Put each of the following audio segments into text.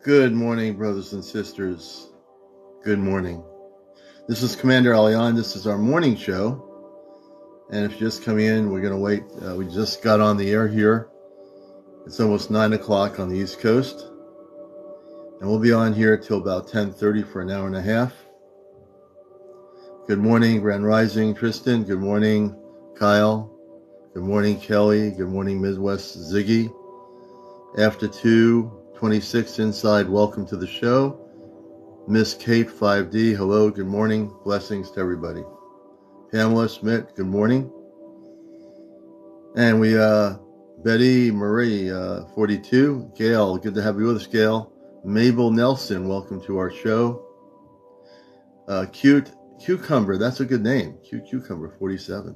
Good morning, brothers and sisters. Good morning. This is CmdrAleon. This is our morning show. And if you're just coming in, we're going to wait. We just got on the air here. It's almost 9 o'clock on the East Coast. And we'll be on here till about 10:30 for an hour and a half. Good morning, Grand Rising, Tristan. Good morning, Kyle. Good morning, Kelly. Good morning, Midwest Ziggy. After 2:26 inside, welcome to the show. Miss Kate 5D, hello, good morning. Blessings to everybody. Pamela Schmidt, good morning. And we, Betty Marie, 42. Gail, good to have you with us, Gail. Mabel Nelson, welcome to our show. Cute Cucumber, that's a good name. Cute Cucumber, 47.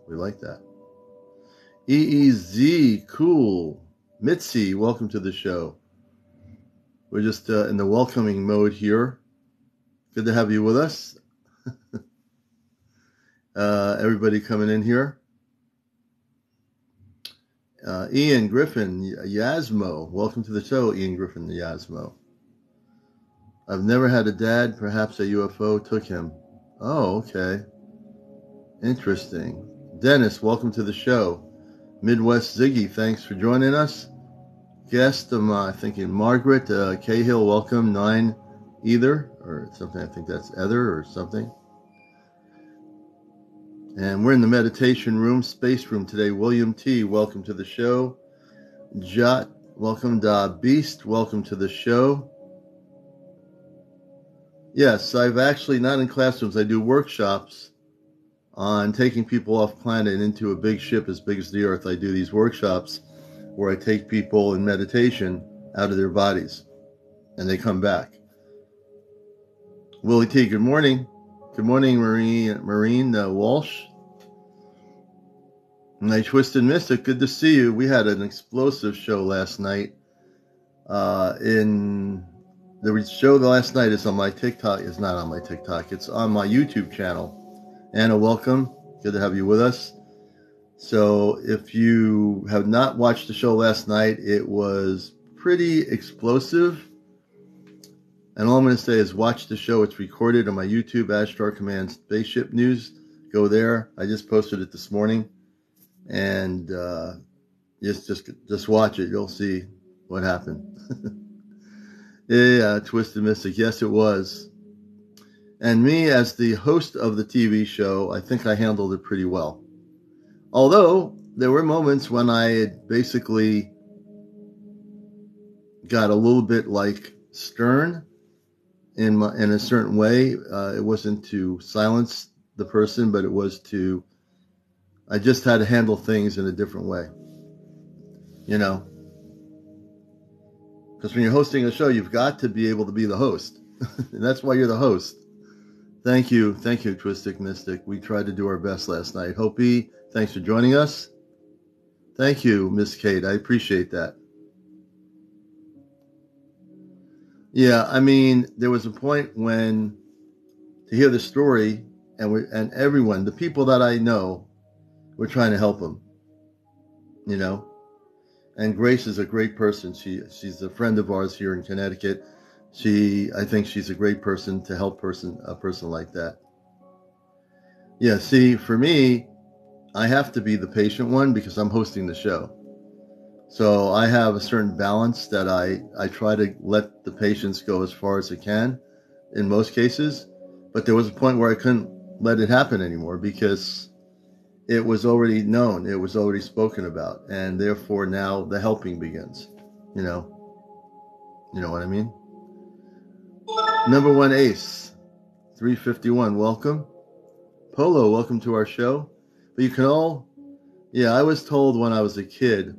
We like that. EEZ, cool. Mitzi, welcome to the show. We're just in the welcoming mode here. Good to have you with us. Everybody coming in here. Ian Griffin, Yasmo, welcome to the show, Ian Griffin, Yasmo. I've never had a dad, perhaps a UFO took him. Oh, okay. Interesting. Dennis, welcome to the show. Midwest Ziggy, thanks for joining us. Guest, I'm thinking Margaret Cahill, welcome. 9 either, or something. I think that's Ether or something. And we're in the meditation room, space room today. William T, welcome to the show. Jot, welcome. Da Beast, welcome to the show. Yes, I've actually, not in classrooms, I do workshops on taking people off planet into a big ship as big as the Earth. I do these workshops where I take people in meditation out of their bodies and they come back. Willie T, good morning. Good morning, Marine Walsh. And I Twisted Mystic, good to see you. We had an explosive show last night. The show last night is on my TikTok. It's not on my TikTok. It's on my YouTube channel. Anna, welcome. Good to have you with us. So if you have not watched the show last night, it was pretty explosive. And all I'm going to say is watch the show. It's recorded on my YouTube, Ashtar Command Spaceship News. Go there. I just posted it this morning. And just watch it. You'll see what happened. Yeah, Twisted Mystic. Yes, it was. And me, as the host of the TV show, I think I handled it pretty well. Although there were moments when I had basically got a little bit like stern in a certain way. It wasn't to silence the person, but it was to, I just had to handle things in a different way. You know, because when you're hosting a show, you've got to be able to be the host. And that's why you're the host. Thank you, Twisted Mystic. We tried to do our best last night. Hopi, thanks for joining us. Thank you, Miss Kate. I appreciate that. Yeah, I mean, there was a point when to hear the story, and everyone, the people that I know, we're trying to help them. You know, and Grace is a great person. She's a friend of ours here in Connecticut. I think she's a great person to help a person like that. Yeah, see, for me, I have to be the patient one because I'm hosting the show. So I have a certain balance that I try to let the patients go as far as they can in most cases. But there was a point where I couldn't let it happen anymore because it was already known. It was already spoken about. And therefore now the helping begins. You know what I mean? Number 1 Ace, 351, welcome. Polo, welcome to our show. But you can I was told when I was a kid,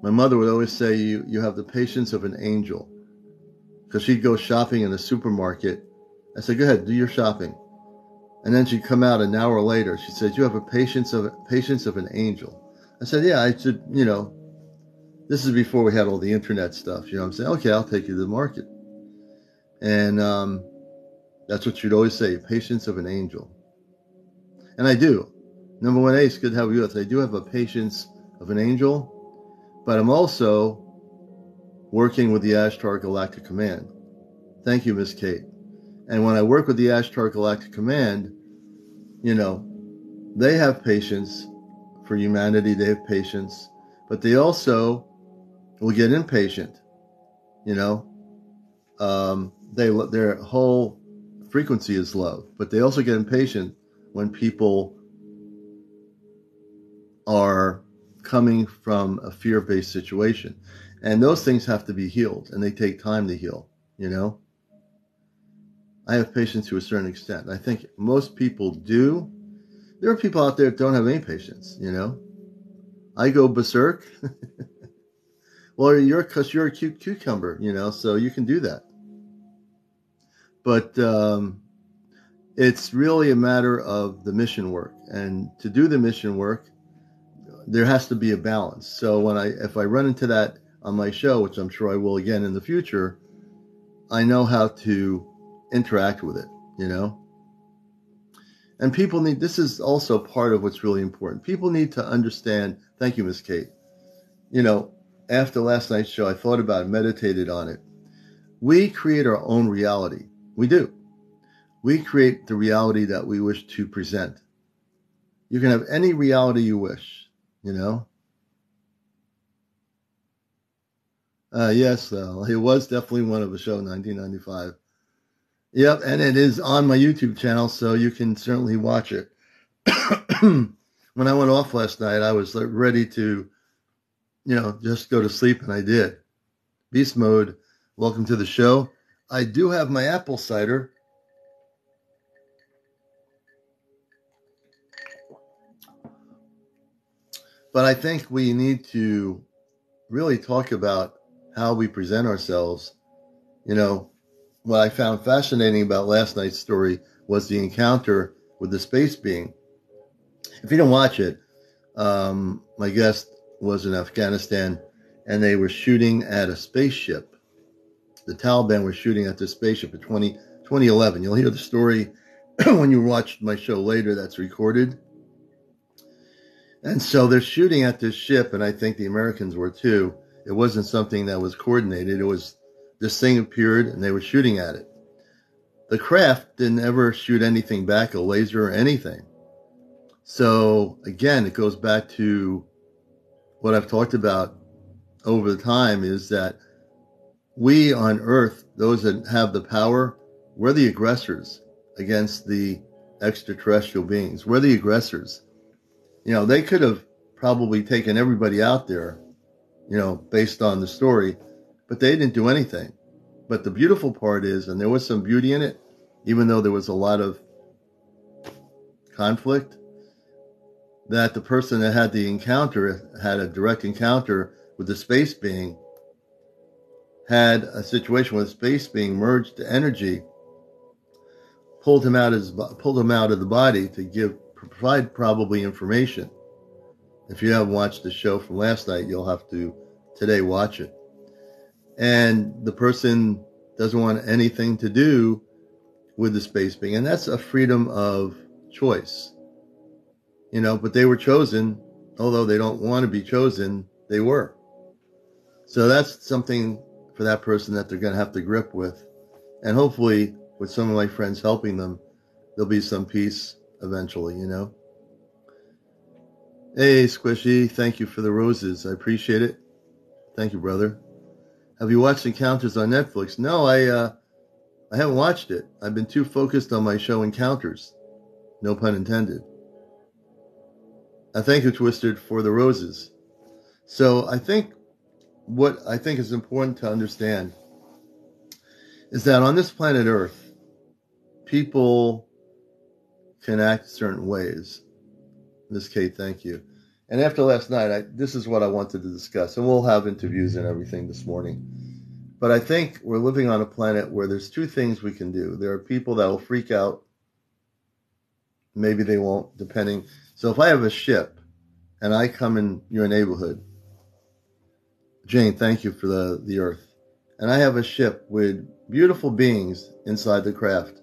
my mother would always say, you have the patience of an angel. Because she'd go shopping in the supermarket. I said, go ahead, do your shopping. And then she'd come out an hour later. She said, you have a patience of an angel. I said, yeah, I should, this is before we had all the internet stuff. You know what I'm saying? Okay, I'll take you to the market. And that's what she'd always say, patience of an angel. And I do. Number 1 Ace, good to have you with us. I do have a patience of an angel, but I'm also working with the Ashtar Galactic Command. Thank you, Miss Kate. And when I work with the Ashtar Galactic Command, they have patience for humanity. They have patience, but they also will get impatient. Their whole frequency is love, but they also get impatient when people are coming from a fear-based situation. And those things have to be healed, and they take time to heal, I have patience to a certain extent. I think most people do. There are people out there that don't have any patience, I go berserk. Well, because you're a cute cucumber, so you can do that. But it's really a matter of the mission work. And to do the mission work, there has to be a balance. So if I run into that on my show, which I'm sure I will again in the future, I know how to interact with it, And people this is also part of what's really important. People need to understand, thank you, Miss Kate. After last night's show, I thought about it, meditated on it. We create our own reality. We do. We create the reality that we wish to present. You can have any reality you wish, Yes, though. It was definitely one of a show, 1995. Yep, and it is on my YouTube channel, so you can certainly watch it. When I went off last night, I was ready to, just go to sleep, and I did. Beast Mode, welcome to the show. I do have my apple cider. But I think we need to really talk about how we present ourselves. What I found fascinating about last night's story was the encounter with the space being. If you didn't watch it, my guest was in Afghanistan, and they were shooting at a spaceship. The Taliban were shooting at this spaceship in 2011. You'll hear the story when you watch my show later. That's recorded. And so they're shooting at this ship, and I think the Americans were too. It wasn't something that was coordinated. It was this thing appeared, and they were shooting at it. The craft didn't ever shoot anything back, a laser or anything. So, again, it goes back to what I've talked about over the time, is that we on Earth, those that have the power, we're the aggressors against the extraterrestrial beings. We're the aggressors. They could have probably taken everybody out there, based on the story, but they didn't do anything. But the beautiful part is, and there was some beauty in it, even though there was a lot of conflict, that the person that had the encounter, had a direct encounter with the space being, had a situation where the space being merged to energy, pulled him out of the body to provide probably information. If you haven't watched the show from last night, you'll have to today watch it. And the person doesn't want anything to do with the space being. And that's a freedom of choice. But they were chosen, although they don't want to be chosen, they were. So that's something for that person that they're going to have to grip with. And hopefully, with some of my friends helping them, there'll be some peace eventually, Hey, Squishy, thank you for the roses. I appreciate it. Thank you, brother. Have you watched Encounters on Netflix? No, I haven't watched it. I've been too focused on my show Encounters. No pun intended. I thank you, Twisted, for the roses. So I think what I think is important to understand is that on this planet Earth, people can act certain ways. Miss Kate, thank you. And after last night, this is what I wanted to discuss. And we'll have interviews and everything this morning. But I think we're living on a planet where there's two things we can do. There are people that will freak out. Maybe they won't, depending. So if I have a ship and I come in your neighborhood, Jane, thank you for the Earth. And I have a ship with beautiful beings inside the craft.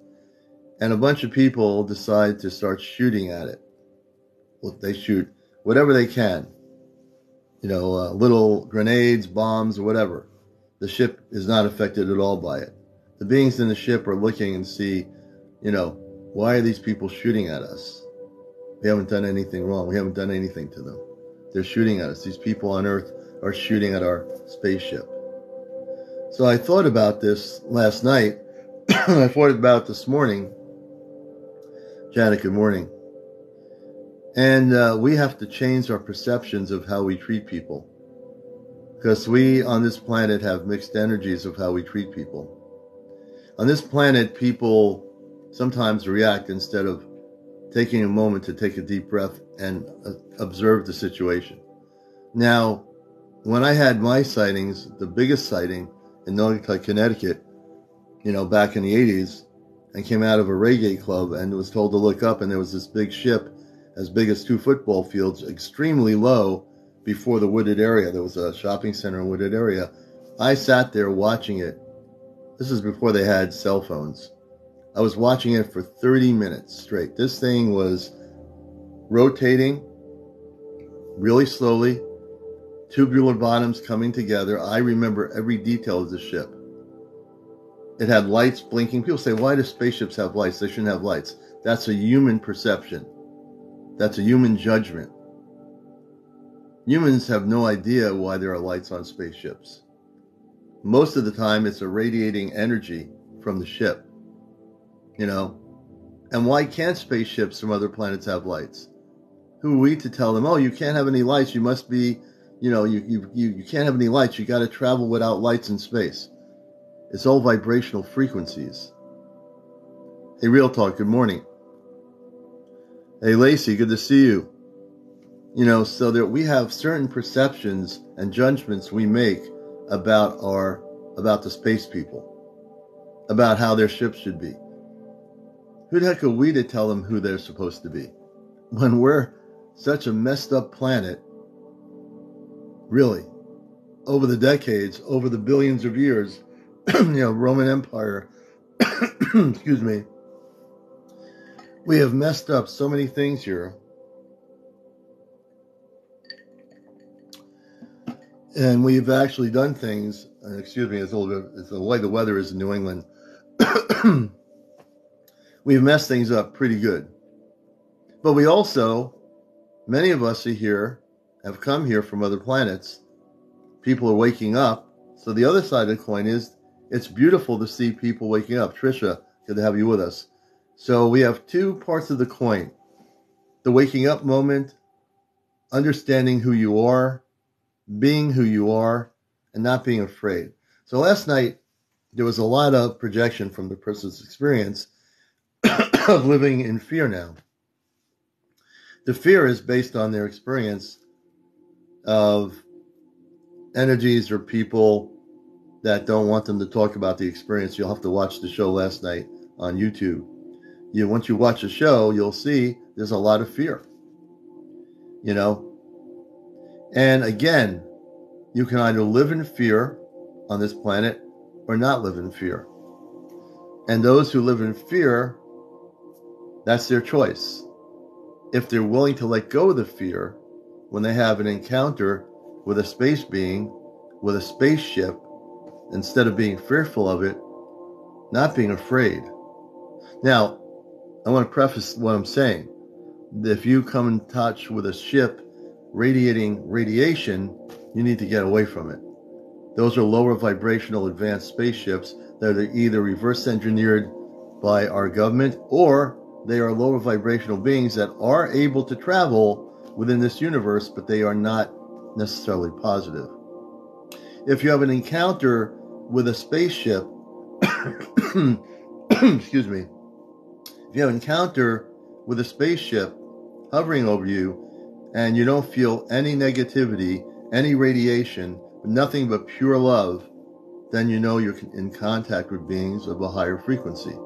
And a bunch of people decide to start shooting at it. Well, they shoot whatever they can. Little grenades, bombs, whatever. the ship is not affected at all by it. The beings in the ship are looking and see, why are these people shooting at us? We haven't done anything wrong. We haven't done anything to them. They're shooting at us. These people on Earth are shooting at our spaceship. So I thought about this last night. I thought about it this morning. Janet, good morning. And we have to change our perceptions of how we treat people. Because we on this planet have mixed energies of how we treat people. On this planet, people sometimes react instead of taking a moment to take a deep breath and observe the situation. Now, when I had my sightings, the biggest sighting in Naugatuck, Connecticut, back in the 80s, and came out of a reggae club and was told to look up, and there was this big ship as big as 2 football fields, extremely low before the wooded area. There was a shopping center in wooded area. I sat there watching it. This is before they had cell phones. I was watching it for 30 minutes straight. This thing was rotating really slowly, tubular bottoms coming together. I remember every detail of the ship. It had lights blinking. People say, why do spaceships have lights? They shouldn't have lights. That's a human perception. That's a human judgment. Humans have no idea why there are lights on spaceships. Most of the time, it's a radiating energy from the ship. And why can't spaceships from other planets have lights? Who are we to tell them, oh, you can't have any lights, you must be, you can't have any lights, you got to travel without lights in space. It's all vibrational frequencies. Hey, Real Talk, good morning. Hey, Lacey, good to see you. So that we have certain perceptions and judgments we make about the space people, about how their ships should be. Who the heck are we to tell them who they're supposed to be? When we're such a messed up planet, really, over the decades, over the billions of years, Roman Empire, excuse me, we have messed up so many things here. And we've actually done things, excuse me, it's the way the weather is in New England. We've messed things up pretty good. But we also, many of us are here, have come here from other planets. People are waking up. So the other side of the coin is, it's beautiful to see people waking up. Trisha, good to have you with us. So we have 2 parts of the coin. The waking up moment, understanding who you are, being who you are, and not being afraid. So last night, there was a lot of projection from the person's experience of living in fear now. The fear is based on their experience of energies or people that don't want them to talk about the experience. You'll have to watch the show last night on YouTube. Once you watch the show, you'll see there's a lot of fear. And again, you can either live in fear on this planet or not live in fear. And those who live in fear, that's their choice. If they're willing to let go of the fear when they have an encounter with a space being, with a spaceship, instead of being fearful of it, not being afraid. Now, I want to preface what I'm saying. If you come in touch with a ship radiating radiation, you need to get away from it. Those are lower vibrational advanced spaceships that are either reverse engineered by our government, or they are lower vibrational beings that are able to travel within this universe, but they are not necessarily positive. If you have an encounter with a spaceship, excuse me, if you have an encounter with a spaceship hovering over you and you don't feel any negativity, any radiation, nothing but pure love, then you know you're in contact with beings of a higher frequency.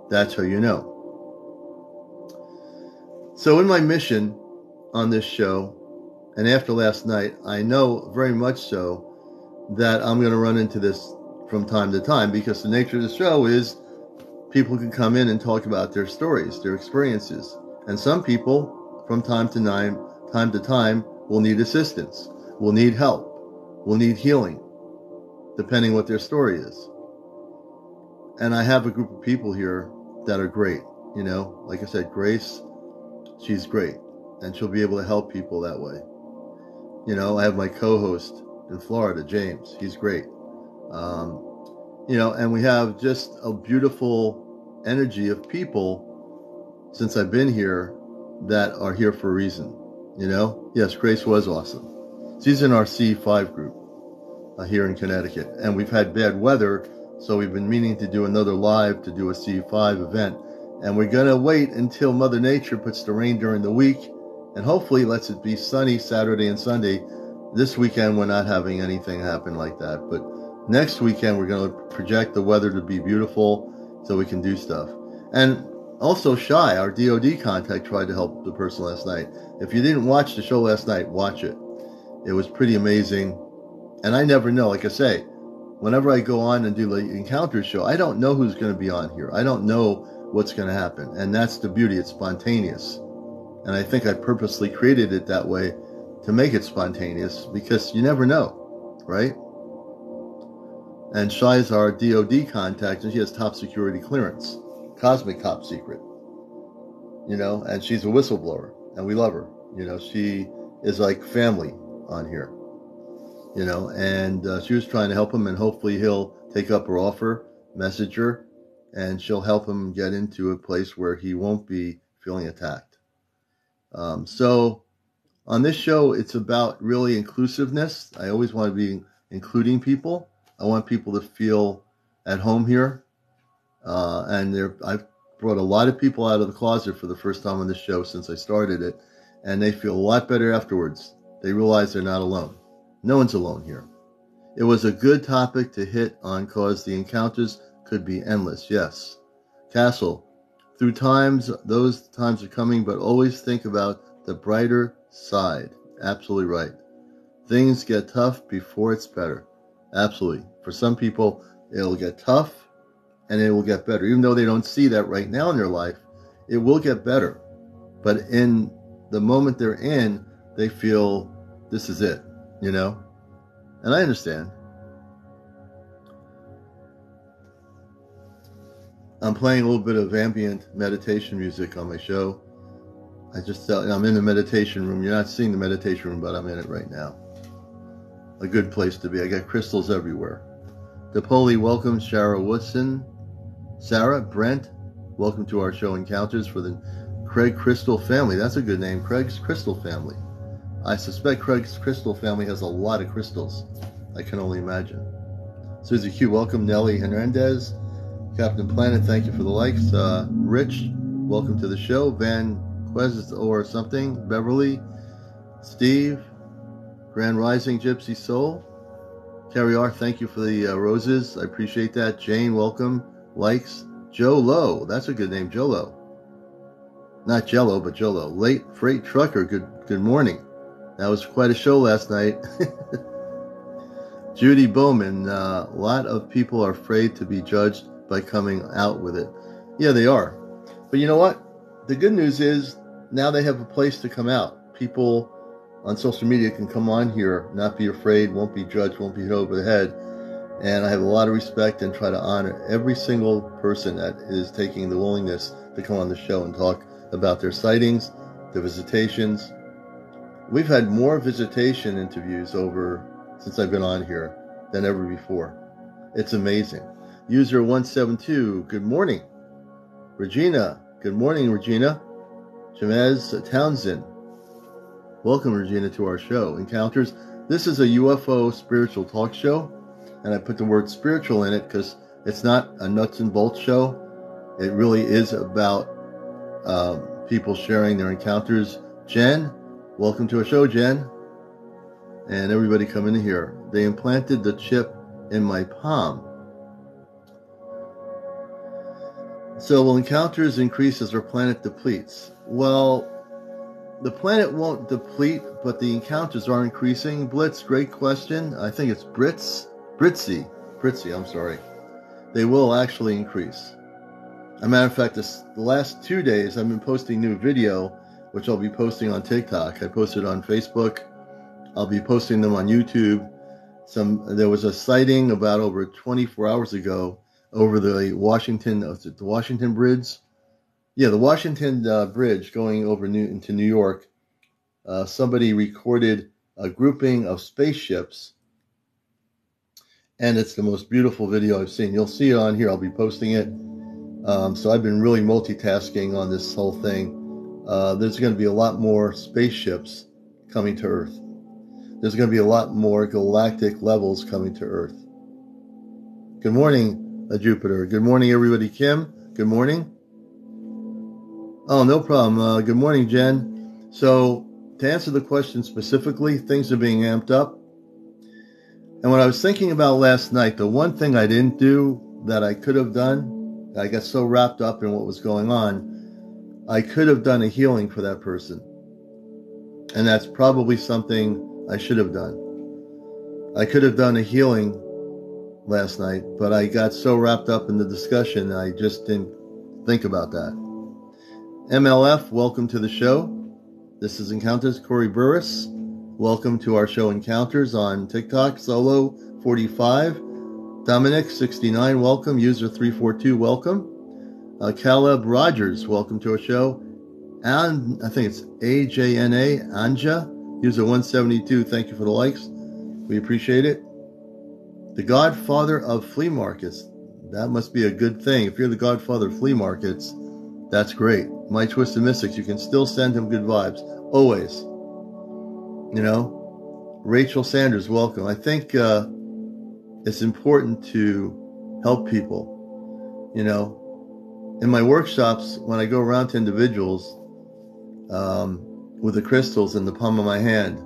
That's how you know. So in my mission on this show, and after last night, I know very much so that I'm going to run into this from time to time, because the nature of the show is people can come in and talk about their stories, their experiences. And some people, from time to time, will need assistance, will need help, will need healing. depending what their story is. And I have a group of people here that are great. You know, like I said, Grace, she's great, and she'll be able to help people that way. You know, I have my co-host in Florida, James. He's great. You know, and we have just a beautiful energy of people since I've been here that are here for a reason. You know, yes, Grace was awesome. She's in our C5 group here in Connecticut, and we've had bad weather, so we've been meaning to do another live to do a C5 event, and we're gonna wait until Mother Nature puts the rain during the week, and hopefully lets it be sunny Saturday and Sunday. This weekend we're not having anything happen like that, but next weekend we're going to project the weather to be beautiful so we can do stuff. And also Shy, our DOD contact, tried to help the person last night. If you didn't watch the show last night, watch it. It was pretty amazing. And I never know, like I say, whenever I go on and do the Encounters show, I don't know who's going to be on here. I don't know what's going to happen. And that's the beauty. It's spontaneous. And I think I purposely created it that way to make it spontaneous, because you never know, right? And Shai is our DOD contact, and she has top security clearance, cosmic top secret, you know, and she's a whistleblower, and we love her. You know, she is like family on here, you know, and she was trying to help him, and hopefully he'll take up her offer, message her, and she'll help him get into a place where he won't be feeling attacked. So on this show, it's about really inclusiveness. I always want to be including people. I want people to feel at home here. And I've brought a lot of people out of the closet for the first time on this show since I started it. And they feel a lot better afterwards. They realize they're not alone. No one's alone here. It was a good topic to hit on because the encounters could be endless. Yes. Castle, through times, those times are coming, but always think about the brighter side. Absolutely right. Things get tough before it's better. Absolutely. For some people, it'll get tough and it will get better. Even though they don't see that right now in their life, it will get better. But in the moment they're in, they feel this is it, you know? And I understand. I'm playing a little bit of ambient meditation music on my show. I'm in the meditation room. You're not seeing the meditation room, but I'm in it right now. A good place to be. I got crystals everywhere. DePoli, welcome. Shara Woodson. Sarah, Brent, welcome to our show Encounters for the Craig Crystal family. That's a good name, Craig's Crystal family. I suspect Craig's Crystal family has a lot of crystals. I can only imagine. Susie Q, welcome. Nelly Hernandez. Captain Planet, thank you for the likes. Rich, welcome to the show. Van Quest or something. Beverly, Steve, Grand Rising Gypsy Soul. Carrie R, thank you for the roses. I appreciate that. Jane, welcome. Likes. Joe Lowe, that's a good name, Joe Lowe. Not Jello, but Joe Lowe. Late Freight Trucker, good morning. That was quite a show last night. Judy Bowman, a lot of people are afraid to be judged by coming out with it. Yeah, they are. But you know what? The good news is now they have a place to come out. People on social media can come on here, not be afraid, won't be judged, won't be hit over the head. And I have a lot of respect and try to honor every single person that is taking the willingness to come on the show and talk about their sightings, their visitations. We've had more visitation interviews since I've been on here than ever before. It's amazing. User 172, good morning. Regina, good morning, Regina. Jamez Townsend, welcome, Regina, to our show, Encounters. This is a UFO spiritual talk show, and I put the word spiritual in it because it's not a nuts and bolts show. It really is about people sharing their encounters. Jen, welcome to our show, Jen. And everybody coming in here. They implanted the chip in my palm. So will encounters increase as our planet depletes? Well, the planet won't deplete, but the encounters are increasing. Blitz, great question. I think it's Britzy, I'm sorry. They will actually increase. As a matter of fact, the last 2 days I've been posting new video, which I'll be posting on TikTok. I posted on Facebook. I'll be posting them on YouTube. There was a sighting about over 24 hours ago over the Washington Bridge. Yeah, the Washington Bridge going over into New York. Somebody recorded a grouping of spaceships, and it's the most beautiful video I've seen. You'll see it on here. I'll be posting it. So I've been really multitasking on this whole thing. There's going to be a lot more spaceships coming to Earth. There's going to be a lot more galactic levels coming to Earth. Good morning, Jupiter. Good morning, everybody. Kim, good morning. Oh, no problem. Good morning, Jen. So, to answer the question specifically, things are being amped up. And what I was thinking about last night, the one thing I didn't do that I could have done, I got so wrapped up in what was going on, I could have done a healing for that person. And that's probably something I should have done. I could have done a healing last night, but I got so wrapped up in the discussion, I just didn't think about that. MLF, welcome to the show. This is Encounters. Corey Burris, welcome to our show Encounters on TikTok. Solo 45, Dominic 69, welcome. User 342, welcome. Caleb Rogers, welcome to our show. And I think it's AJNA, Anja, user 172, thank you for the likes. We appreciate it. The Godfather of Flea Markets. That must be a good thing. If you're the Godfather of Flea Markets, that's great. My Twisted Mystics, you can still send him good vibes. Always. You know? Rachel Sanders, welcome. I think it's important to help people. You know? In my workshops, when I go around to individuals with the crystals in the palm of my hand,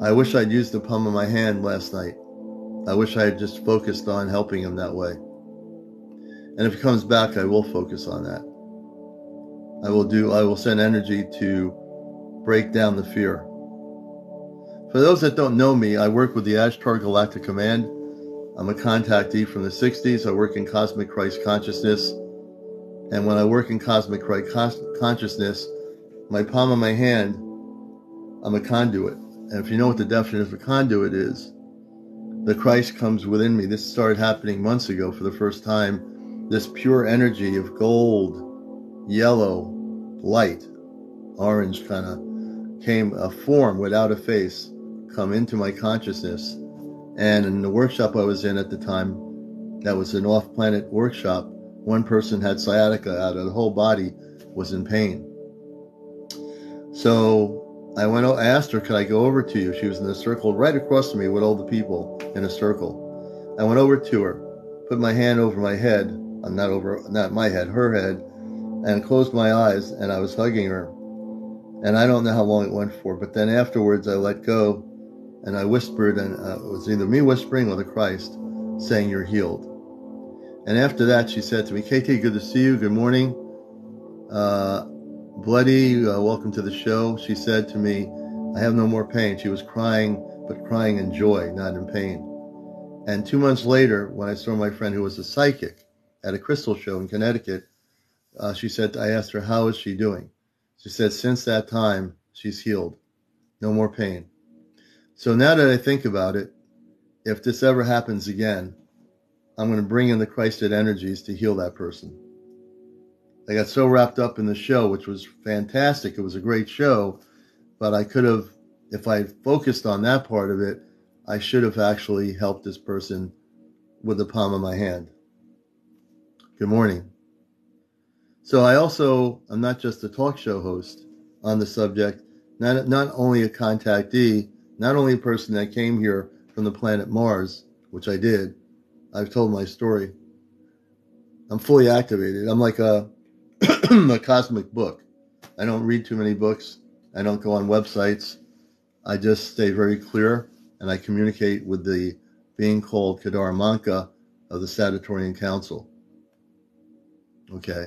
I wish I'd used the palm of my hand last night. I wish I had just focused on helping him that way. And if he comes back, I will focus on that. I will send energy to break down the fear. For those that don't know me, I work with the Ashtar Galactic Command. I'm a contactee from the 60s. I work in Cosmic Christ Consciousness. And when I work in Cosmic Christ Consciousness, my palm of my hand, I'm a conduit. And if you know what the definition of a conduit is, the Christ comes within me. This started happening months ago for the first time. This pure energy of gold, yellow, light, orange kind of came, a form without a face, come into my consciousness. And in the workshop I was in at the time, that was an off-planet workshop, one person had sciatica out of the whole body, was in pain. So I asked her, could I go over to you? She was in a circle right across from me with all the people in a circle. I went over to her, put my hand over my head, not my head, her head, and closed my eyes, and I was hugging her. And I don't know how long it went for, but then afterwards I let go, and I whispered, and it was either me whispering or the Christ saying, you're healed. And after that, she said to me, KT, good to see you. Good morning. Bloody, welcome to the show. She said to me, I have no more pain. She was crying, but crying in joy, not in pain. And 2 months later, when I saw my friend who was a psychic at a crystal show in Connecticut, she said, I asked her, how is she doing? She said, since that time, she's healed. No more pain. So now that I think about it, if this ever happens again, I'm going to bring in the Christed energies to heal that person. I got so wrapped up in the show, which was fantastic. It was a great show, but I could have, if I focused on that part of it, I should have actually helped this person with the palm of my hand. Good morning. So I'm not just a talk show host on the subject, not only a contactee, not only a person that came here from the planet Mars, which I did. I've told my story. I'm fully activated. I'm like a cosmic book. I don't read too many books. I don't go on websites. I just stay very clear, and I communicate with the being called Kadar Manka of the Sagittarian Council. Okay.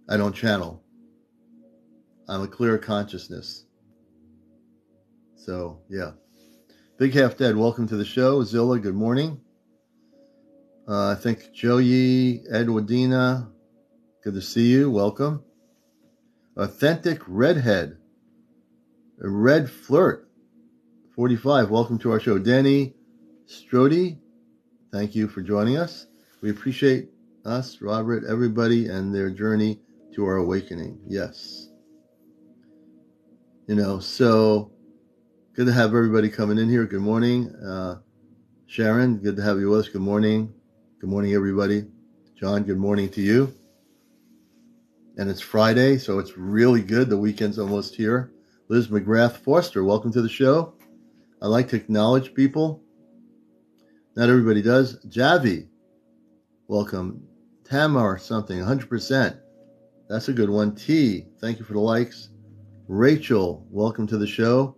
I don't channel. I'm a clear consciousness. So, yeah. Big Half Dead, welcome to the show. Zilla, good morning. I think Joey, Edwardina, good to see you. Welcome. Authentic Redhead, a Red Flirt, 45. Welcome to our show. Danny, Strody, thank you for joining us. We appreciate us, Robert, everybody, and their journey to our awakening. Yes. So good to have everybody coming in here. Good morning. Sharon, good to have you with us. Good morning. Good morning, everybody. John, good morning to you. And it's Friday, so it's really good. The weekend's almost here. Liz McGrath Forster, welcome to the show. I like to acknowledge people. Not everybody does. Javi, welcome. Tamar something, 100%. That's a good one. T, thank you for the likes. Rachel, welcome to the show.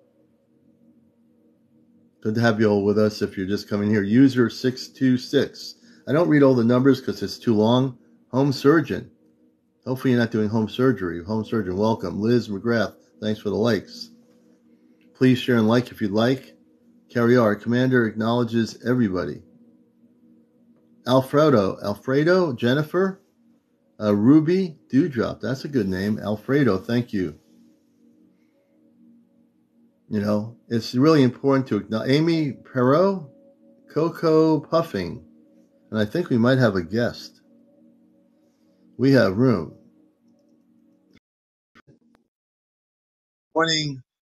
Good to have you all with us if you're just coming here. User 626. I don't read all the numbers because it's too long. Home surgeon. Hopefully you're not doing home surgery. Home surgeon, welcome. Liz McGrath, thanks for the likes. Please share and like if you'd like. Carry our commander acknowledges everybody. Alfredo, Jennifer, Ruby, Dewdrop. That's a good name. Alfredo, thank you. It's really important to acknowledge Amy Perot, Coco Puffing, and I think we might have a guest. We have room.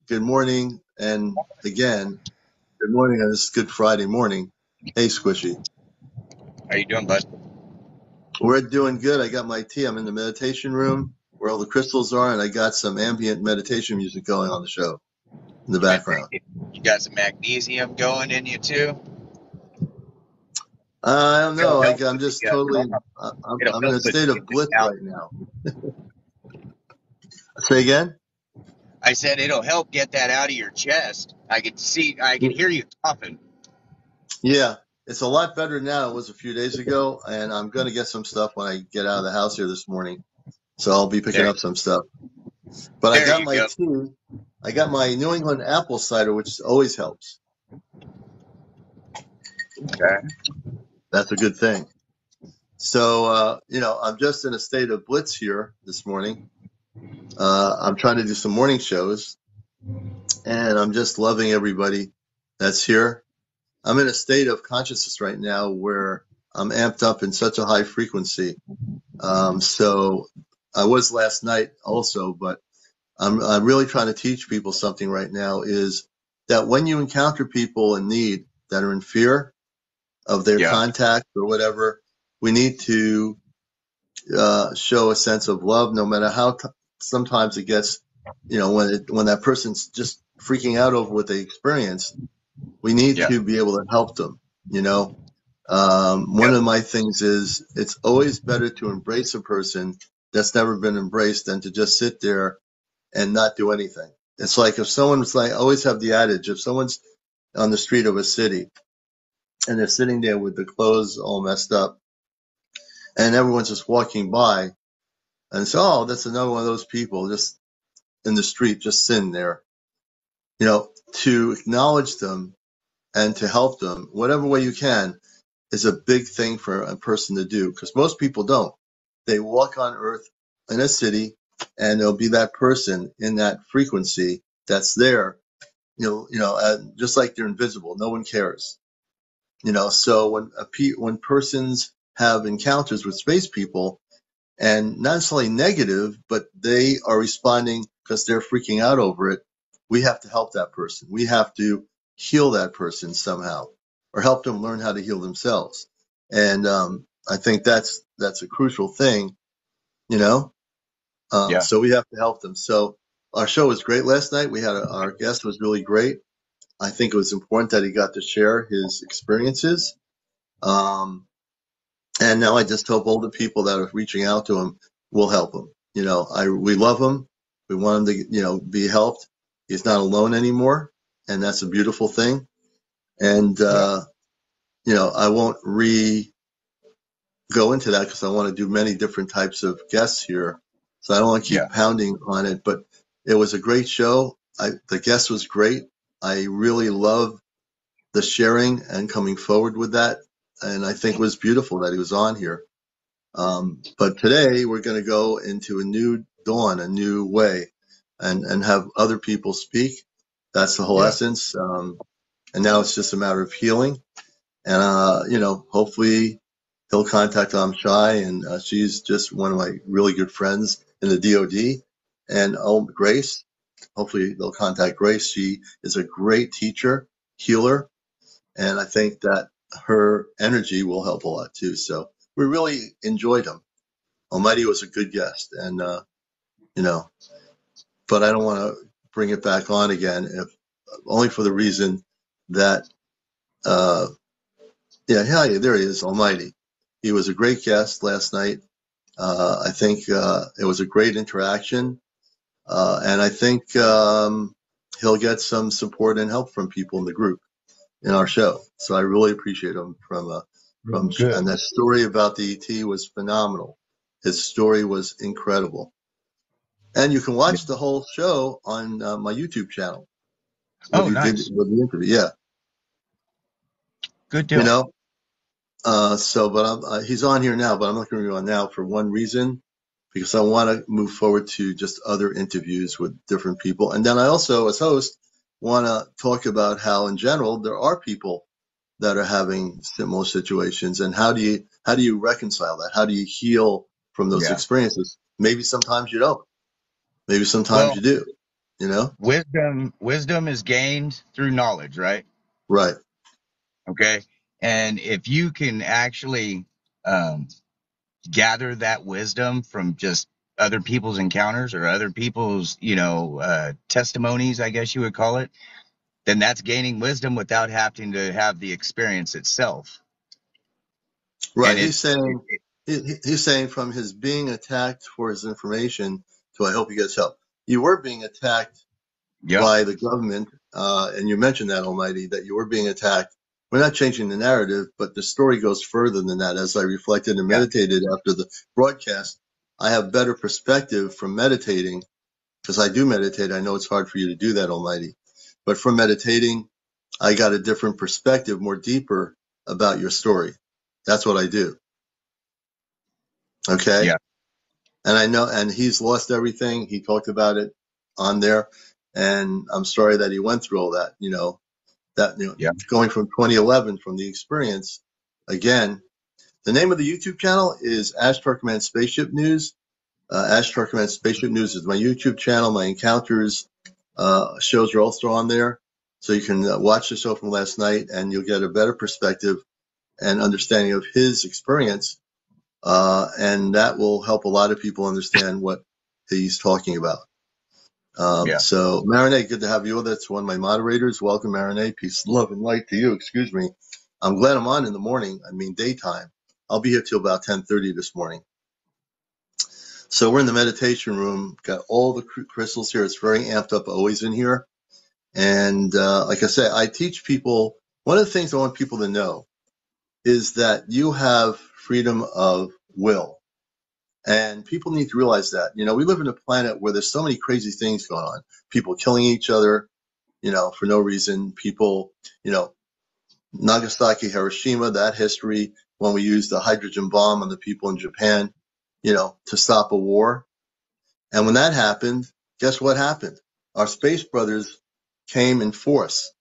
Good morning, and again, good morning on this Good Friday morning. Hey, Squishy. How you doing, bud? We're doing good. I got my tea. I'm in the meditation room where all the crystals are, and I got some ambient meditation music going on the show in the background. You got some magnesium going in you too? I don't know. I'm just totally. I'm in a state of bliss right now. Say again? I said it'll help get that out of your chest. I can hear you coughing. Yeah, it's a lot better now than it was a few days ago, and I'm going to get some stuff when I get out of the house here this morning. So I'll be picking up some stuff. But I got my tea. I got my New England apple cider, which always helps. Okay. That's a good thing. So, I'm just in a state of blitz here this morning. I'm trying to do some morning shows, and I'm just loving everybody that's here. I'm in a state of consciousness right now where I'm amped up in such a high frequency. So I was last night also, but I'm really trying to teach people something right now is that when you encounter people in need that are in fear of their contact or whatever, we need to show a sense of love, no matter how sometimes it gets, when that person's just freaking out over what they experienced, we need to be able to help them, One of my things is it's always better to embrace a person that's never been embraced than to just sit there and not do anything. It's like if someone's like, I always have the adage, if someone's on the street of a city and they're sitting there with the clothes all messed up and everyone's just walking by and say, oh, that's another one of those people just in the street, just sitting there, to acknowledge them and to help them, whatever way you can, is a big thing for a person to do because most people don't. They walk on earth in a city and there'll be that person in that frequency that's there, just like they're invisible. No one cares, so when persons have encounters with space people and not necessarily negative, but they are responding because they're freaking out over it, we have to help that person. We have to heal that person somehow or help them learn how to heal themselves. And I think that's a crucial thing, So we have to help them. So our show was great last night. We had our guest was really great. I think it was important that he got to share his experiences. And now I just hope all the people that are reaching out to him will help him. We love him. We want him to, be helped. He's not alone anymore. And that's a beautiful thing. And, I won't go into that because I want to do many different types of guests here. So I don't want to keep pounding on it, but it was a great show. The guest was great. I really love the sharing and coming forward with that. And I think it was beautiful that he was on here. But today we're going to go into a new dawn, a new way, and have other people speak. That's the whole essence. And now it's just a matter of healing. And hopefully he'll contact Shy, and she's just one of my really good friends in the DoD. And Grace, hopefully they'll contact Grace. She is a great teacher, healer, and I think that her energy will help a lot too. So we really enjoyed him. Almighty was a good guest, and but I don't want to bring it back on again, if only for the reason that there he is, Almighty. He was a great guest last night. I think it was a great interaction, and I think he'll get some support and help from people in the group in our show. So I really appreciate him Good. and that story about the ET was phenomenal. His story was incredible, and you can watch the whole show on my YouTube channel. What Oh, he did nice. with the interview, yeah, Good you deal. know. But he's on here now, but I'm not going to be on now for one reason, because I want to move forward to just other interviews with different people. And then I also, as host, want to talk about how in general, there are people that are having similar situations, and how do you reconcile that? How do you heal from those Yeah. experiences? Maybe sometimes you don't. Maybe sometimes Well, you do, you know? wisdom is gained through knowledge, right? Right. Okay. And if you can actually um, gather that wisdom from just other people's encounters or other people's, testimonies, I guess you would call it, then that's gaining wisdom without having to have the experience itself. Right. And He's saying from his being attacked for his information to I hope he gets help. You were being attacked yep, by the government, and you mentioned that, Almighty, that you were being attacked. We're not changing the narrative, but the story goes further than that. As I reflected and yeah, meditated after the broadcast, I have better perspective from meditating, because I do meditate. I know it's hard for you to do that, Almighty, but from meditating, I got a different perspective, more deeper about your story. That's what I do. Okay. yeah, And I know, and he's lost everything. He talked about it on there. And I'm sorry that he went through all that, yeah, going from 2011 from the experience. Again, the name of the YouTube channel is Ash Turkman Spaceship News. Ash Turkman Spaceship News is my YouTube channel. My encounters shows are also on there. So you can watch the show from last night, and you'll get a better perspective and understanding of his experience. And that will help a lot of people understand what he's talking about. yeah. So Marinette, good to have you with us. One of my moderators. Welcome, Marinette. Peace, love, and light to you. Excuse me. I'm glad I'm on in the morning. I mean, daytime. I'll be here till about 10:30 this morning. So we're in the meditation room. Got all the crystals here. It's very amped up always in here. And like I said, I teach people. One of the things I want people to know is that you have freedom of will. And people need to realize that. We live in a planet where there's so many crazy things going on. People killing each other, for no reason. People, Nagasaki, Hiroshima, that history, when we used the hydrogen bomb on the people in Japan, to stop a war. And when that happened, guess what happened? Our space brothers came in force.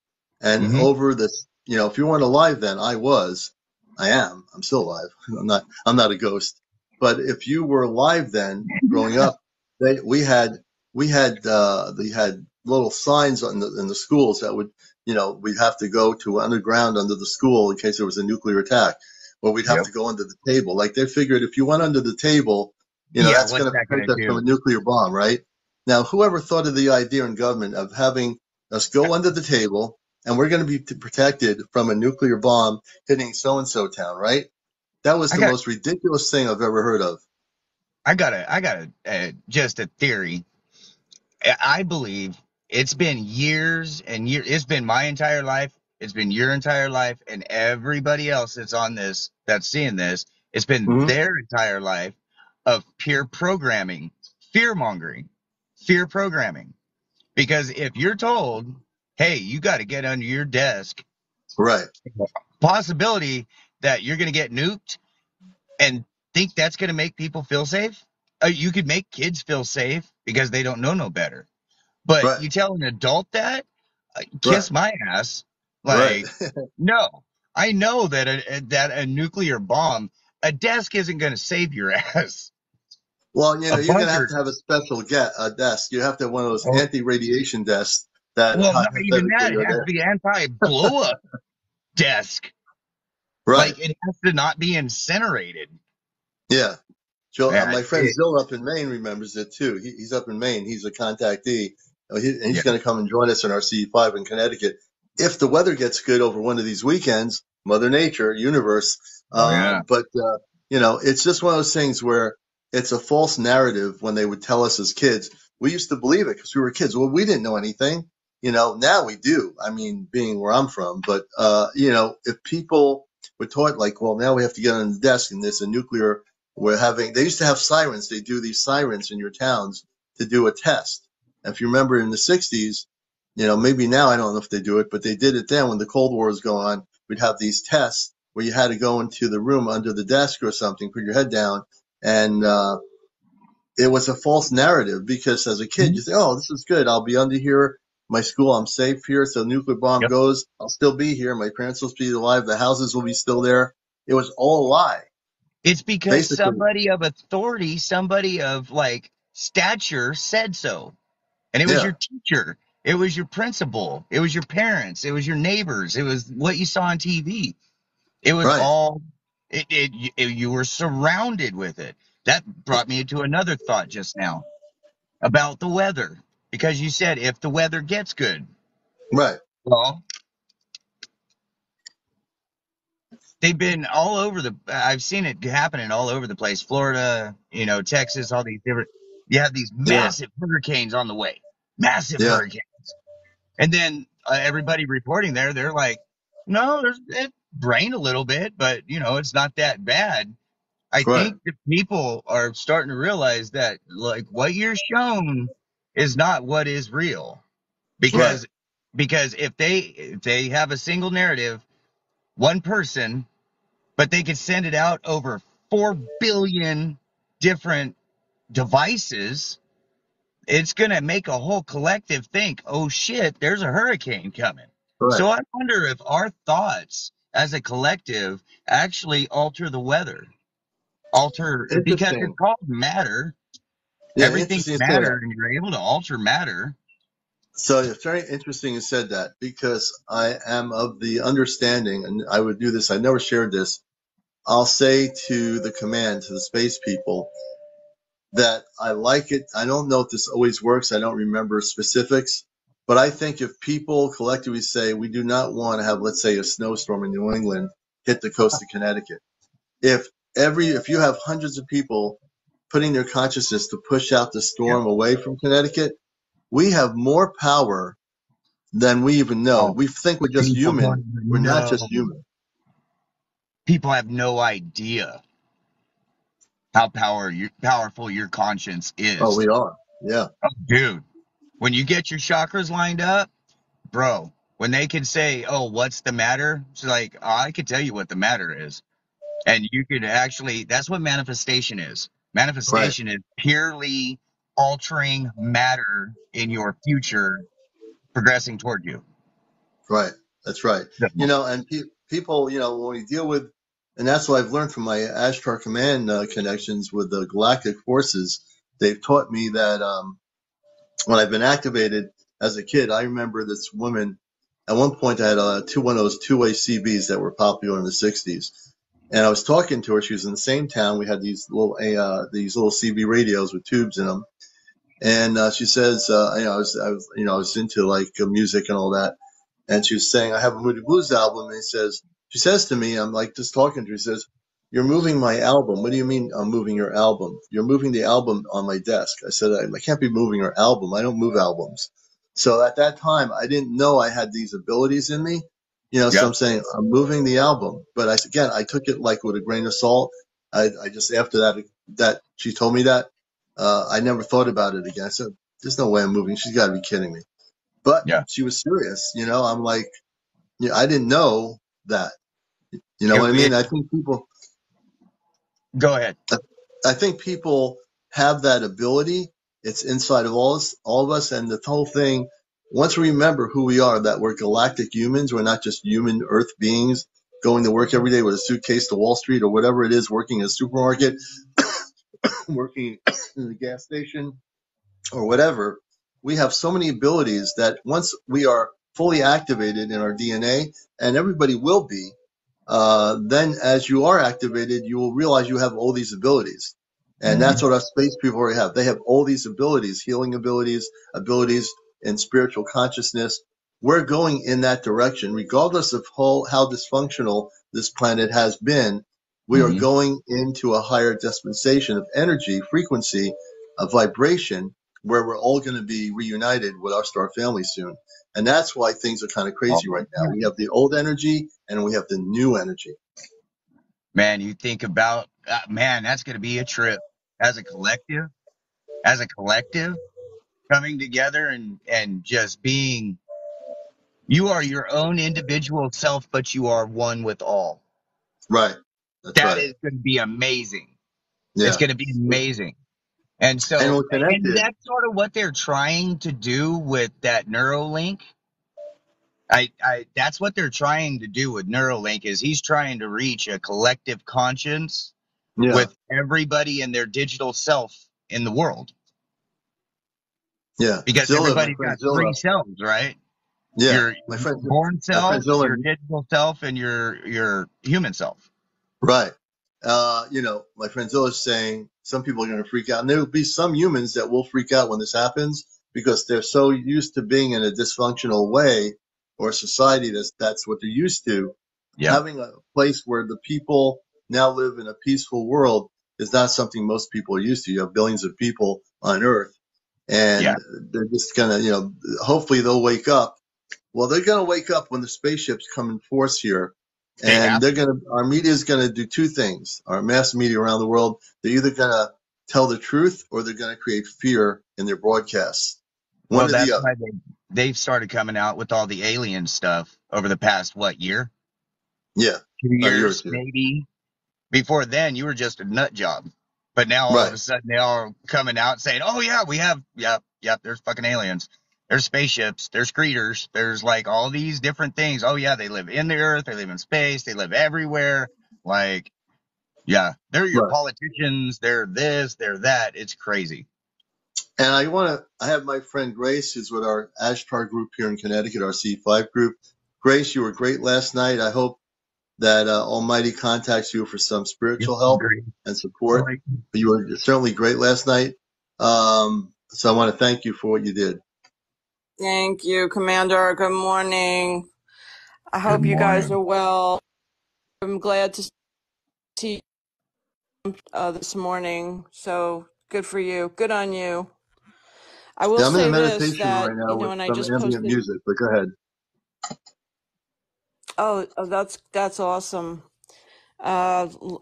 And Hmm. over this, if you weren't alive then, I am, I'm still alive. I'm not a ghost. But if you were alive then, growing up, we had little signs in the schools that would, we'd have to go to underground under the school in case there was a nuclear attack, or we'd have Yep. to go under the table. Like they figured if you went under the table, Yeah. that's What's going to that protect gonna us from a do? nuclear bomb, right? Now, whoever thought of the idea in government of having us go under the table and we're going to be protected from a nuclear bomb hitting so-and-so town, right? That was I the got, most ridiculous thing I've ever heard of. just a theory. I believe it's been years and years. It's been my entire life. It's been your entire life, and everybody else that's seeing this, it's been Mm-hmm. their entire life of peer programming, fear mongering, fear programming. Because if you're told, hey, you got to get under your desk, Right, possibility that you're going to get nuked and think that's going to make people feel safe. You could make kids feel safe because they don't know no better. But right, you tell an adult that, right, kiss my ass. right. Like, no. I know that a nuclear bomb, a desk isn't going to save your ass. Well, A you're going bunker. to have a special desk. You have to have one of those Oh, anti-radiation desks that well, not even that. hypothetically It are has to there. be anti-blow up desk. Right. Like it has to not be incinerated. Yeah. Joe, Yeah. my friend Zill up in Maine remembers it too. He's up in Maine. He's a contactee. And Yeah. he's going to come and join us in our C5 in Connecticut. If the weather gets good over one of these weekends, Mother Nature, universe. Oh yeah. It's just one of those things where it's a false narrative when they would tell us as kids. We used to believe it because we were kids. Well, we didn't know anything. Now we do. I mean, being where I'm from. But, if people were taught like, well, now we have to get on the desk and there's a nuclear they used to have sirens. They do these sirens in your towns to do a test. And if you remember in the 60s, maybe now I don't know if they do it, but they did it then when the Cold War was going on. We'd have these tests where you had to go into the room under the desk or something, put your head down. And, it was a false narrative because as a kid, you say, oh, this is good. I'll be under here. My school, I'm safe here. So nuclear bomb Yep. goes. I'll still be here. My parents will be alive. The houses will be still there. It was all a lie. It's because Basically, somebody of authority, somebody of like stature said so. And it was yeah, your teacher. It was your principal. It was your parents. It was your neighbors. It was what you saw on TV. It was right. all, you were surrounded with it. That brought me to another thought just now about the weather. Because you said if the weather gets good. Right. Well, they've been all over I've seen it happening all over the place. Florida, Texas, all these different, you have these Yeah. massive hurricanes on the way. Massive Yeah. hurricanes. And then everybody reporting there, they're like, no, it rained a little bit, but it's not that bad. I Right. think the people are starting to realize that like what you're shown is not what is real. Right. Because if they have a single narrative, one person, but they could send it out over 4 billion different devices, it's going to make a whole collective think, oh shit, there's a hurricane coming. Right. So I wonder if our thoughts as a collective actually alter the weather. Because it's Interesting. called matter. Yeah. Everything's Interesting you say that. matter, and you're able to alter matter. So it's very interesting you said that because I am of the understanding, and I would do this. I never shared this. I'll say to the command, to the space people, that I like it. I don't know if this always works. I don't remember specifics, but I think if people collectively say we do not want to have, let's say, a snowstorm in New England hit the coast of Connecticut, if you have hundreds of people putting their consciousness to push out the Yep. storm away from Connecticut, we have more power than we even know. Oh, We think we're just people don't human. We're even not know. just human. People have no idea how powerful your conscience Oh, is. we are. Yeah. Oh, dude, when you get your chakras lined up, bro, when they can say, oh, what's the matter? It's like, oh, I can tell you what the matter is. And you could actually, that's what manifestation is. Right. Manifestation is purely altering matter in your future progressing toward you. Right. That's right. So, And people, when we deal with, and that's what I've learned from my Ashtar Command connections with the galactic forces. They've taught me that when I've been activated as a kid, I remember this woman. At one point, I had one of those two-way CBs that were popular in the '60s, and I was talking to her. She was in the same town. We had these little CB radios with tubes in them, and she says, I was into like music and all that. And she was saying, I have a Moody Blues album. And she says to me, I'm like just talking to her. She says, you're moving my album. What do you mean I'm moving your album? You're moving the album on my desk. I said, I can't be moving your album. I don't move albums. So at that time, I didn't know I had these abilities in me. So yep. I'm saying I'm moving the album. But I took it like with a grain of salt. I just, after that she told me that, I never thought about it again. I said, there's no way I'm moving. She's got to be kidding me. But Yeah. she was serious. I'm like, I didn't know that. You know what It, I it, mean? go ahead. I think people have that ability. It's inside of all of us. And the whole thing, once we remember who we are, that we're galactic humans, we're not just human earth beings going to work every day with a suitcase to Wall Street or whatever it is, working in a supermarket, working in the gas station, or whatever, we have so many abilities that once we are fully activated in our DNA, and everybody will be, then as you are activated, you will realize you have all these abilities. And Hmm. that's what our space people already have. They have all these abilities, healing abilities, abilities in spiritual consciousness. We're going in that direction, regardless of how dysfunctional this planet has been. We are Hmm. going into a higher dispensation of energy, frequency, a vibration, where we're all going to be reunited with our star family soon. And that's why things are kind of crazy right now. We have the old energy and we have the new energy. Man, you think about, man, that's going to be a trip as as a collective coming together and just being, you are your own individual self, but you are one with all. Right. That's That right. is going to be amazing. It's Yeah. going to be amazing. And And so, we're and connected. that's sort of what they're trying to do with that Neuralink. That's what they're trying to do with Neuralink is he's trying to reach a collective conscience Yeah. with everybody and their digital self in the world Yeah. because Zilla, my everybody's friend got three Zilla. selves, right? Yeah. Your born My friend self, Zilla. your digital self, and your human self. Right. My friend Zilla is saying some people are going to freak out, and there will be some humans that will freak out when this happens because they're so used to being in a dysfunctional way or society that's what they're used to. Yep. Having a place where the people now live in a peaceful world is not something most people are used to. You have billions of people on Earth, Yeah. and they're just gonna, hopefully they'll wake up. Well, they're gonna wake up when the spaceships come in force here, They and have to. our media is gonna do two things. Our mass media around the world, they're either gonna tell the truth or they're gonna create fear in their broadcasts. One Well, or the that's other. why they've started coming out with all the alien stuff over the past what year? Yeah, Two a year or years, two. maybe. Before then, you were just a nut job. But now all of Right. a sudden they all are coming out saying, "Oh yeah, we have, yep, there's fucking aliens. There's spaceships. There's creatures. There's like all these different things. Oh yeah, they live in the earth. They live in space. They live everywhere. Like, yeah, they're your Right. politicians. They're this. They're that. It's crazy." And I have my friend Grace, who's with our Ashtar group here in Connecticut, our C5 group. Grace, you were great last night. I hope that Almighty contacts you for some Yep, spiritual help great. and support. But you were certainly great last night. So I want to thank you for what you did. Thank you, Commander. Good morning. I Good hope you guys morning. are well. I'm glad to see you this morning. So good for you. Good on you. I will Yeah, I'm in a say this, meditation that, right now with and I some just ambient posted, music, but go ahead. that's awesome.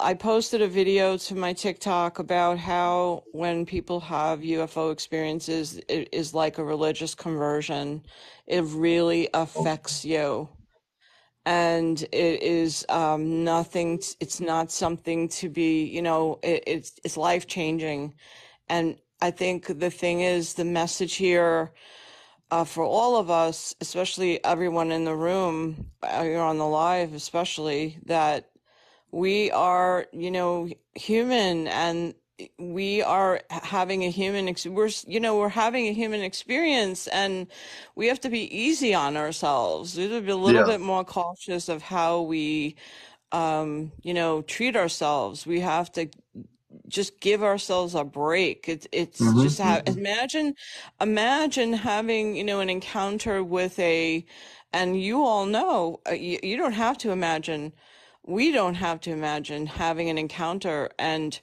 I posted a video to my TikTok about how when people have UFO experiences, it is like a religious conversion. It really affects you. And it is nothing, it's not something to be, it's life changing. And I think the thing is, the message here for all of us, especially everyone in the room, you're on the live, especially, that we are, human, and we are having a we're having a human experience, and we have to be easy on ourselves. We have to be a little Yeah. bit more cautious of how we, treat ourselves. We have to just give ourselves a break. It's just imagine having, an encounter with and you all know, you don't have to imagine, we don't have to imagine having an encounter and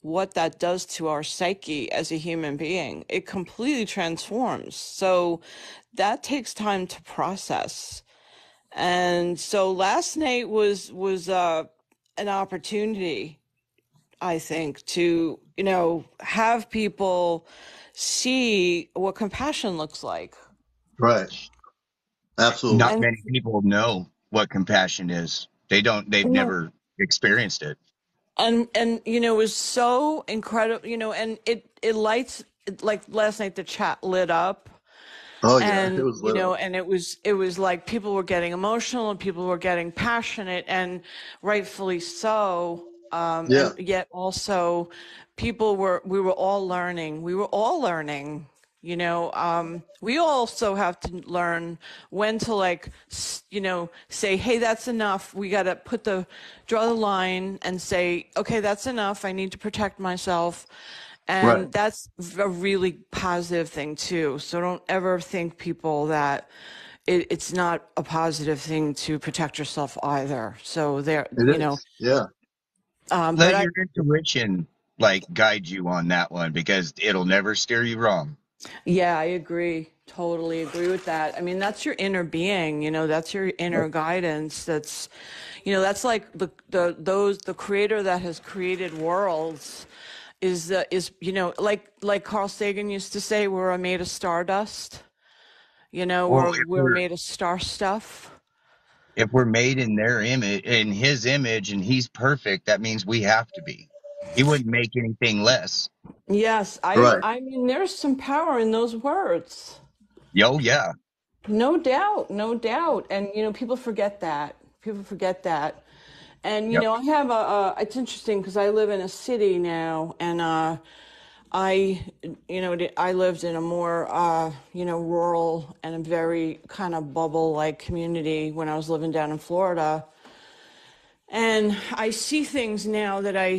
what that does to our psyche as a human being. It completely transforms. So that takes time to process. And so last night was an opportunity, I think, to, have people see what compassion looks like. Right. Absolutely. Not And many people know what compassion is. They've never experienced it. it was so incredible, and it lights, like last night the chat lit up, Oh yeah, it And was little. and it was like people were getting emotional and people were getting passionate, and rightfully so. Yeah, And yet also we were all learning. We also have to learn when to, like, say, hey, that's enough. We got to draw the line and say, okay, that's enough. I need to protect myself. right. And that's a really positive thing too. So don't ever think, people, that it's not a positive thing to protect yourself either. So there, It is. Yeah. but Let I, your intuition like guide you on that one because it'll never steer you wrong. yeah, I agree. Totally agree with that. I mean, that's your inner being, that's your inner guidance. That's like the creator that has created worlds is like Carl Sagan used to say, we're made of stardust. Well, We're made of star stuff. if we're made in their image, in his image, and he's perfect, that means we have to be. He wouldn't make anything less. Yes, I Right. I mean, there's some power in those words. Yo, yeah. No doubt, no doubt. And people forget that. People forget that. And Yep. I have it's interesting because I live in a city now, and I I lived in a more rural and a very kind of bubble like community when I was living down in Florida. And I see things now that I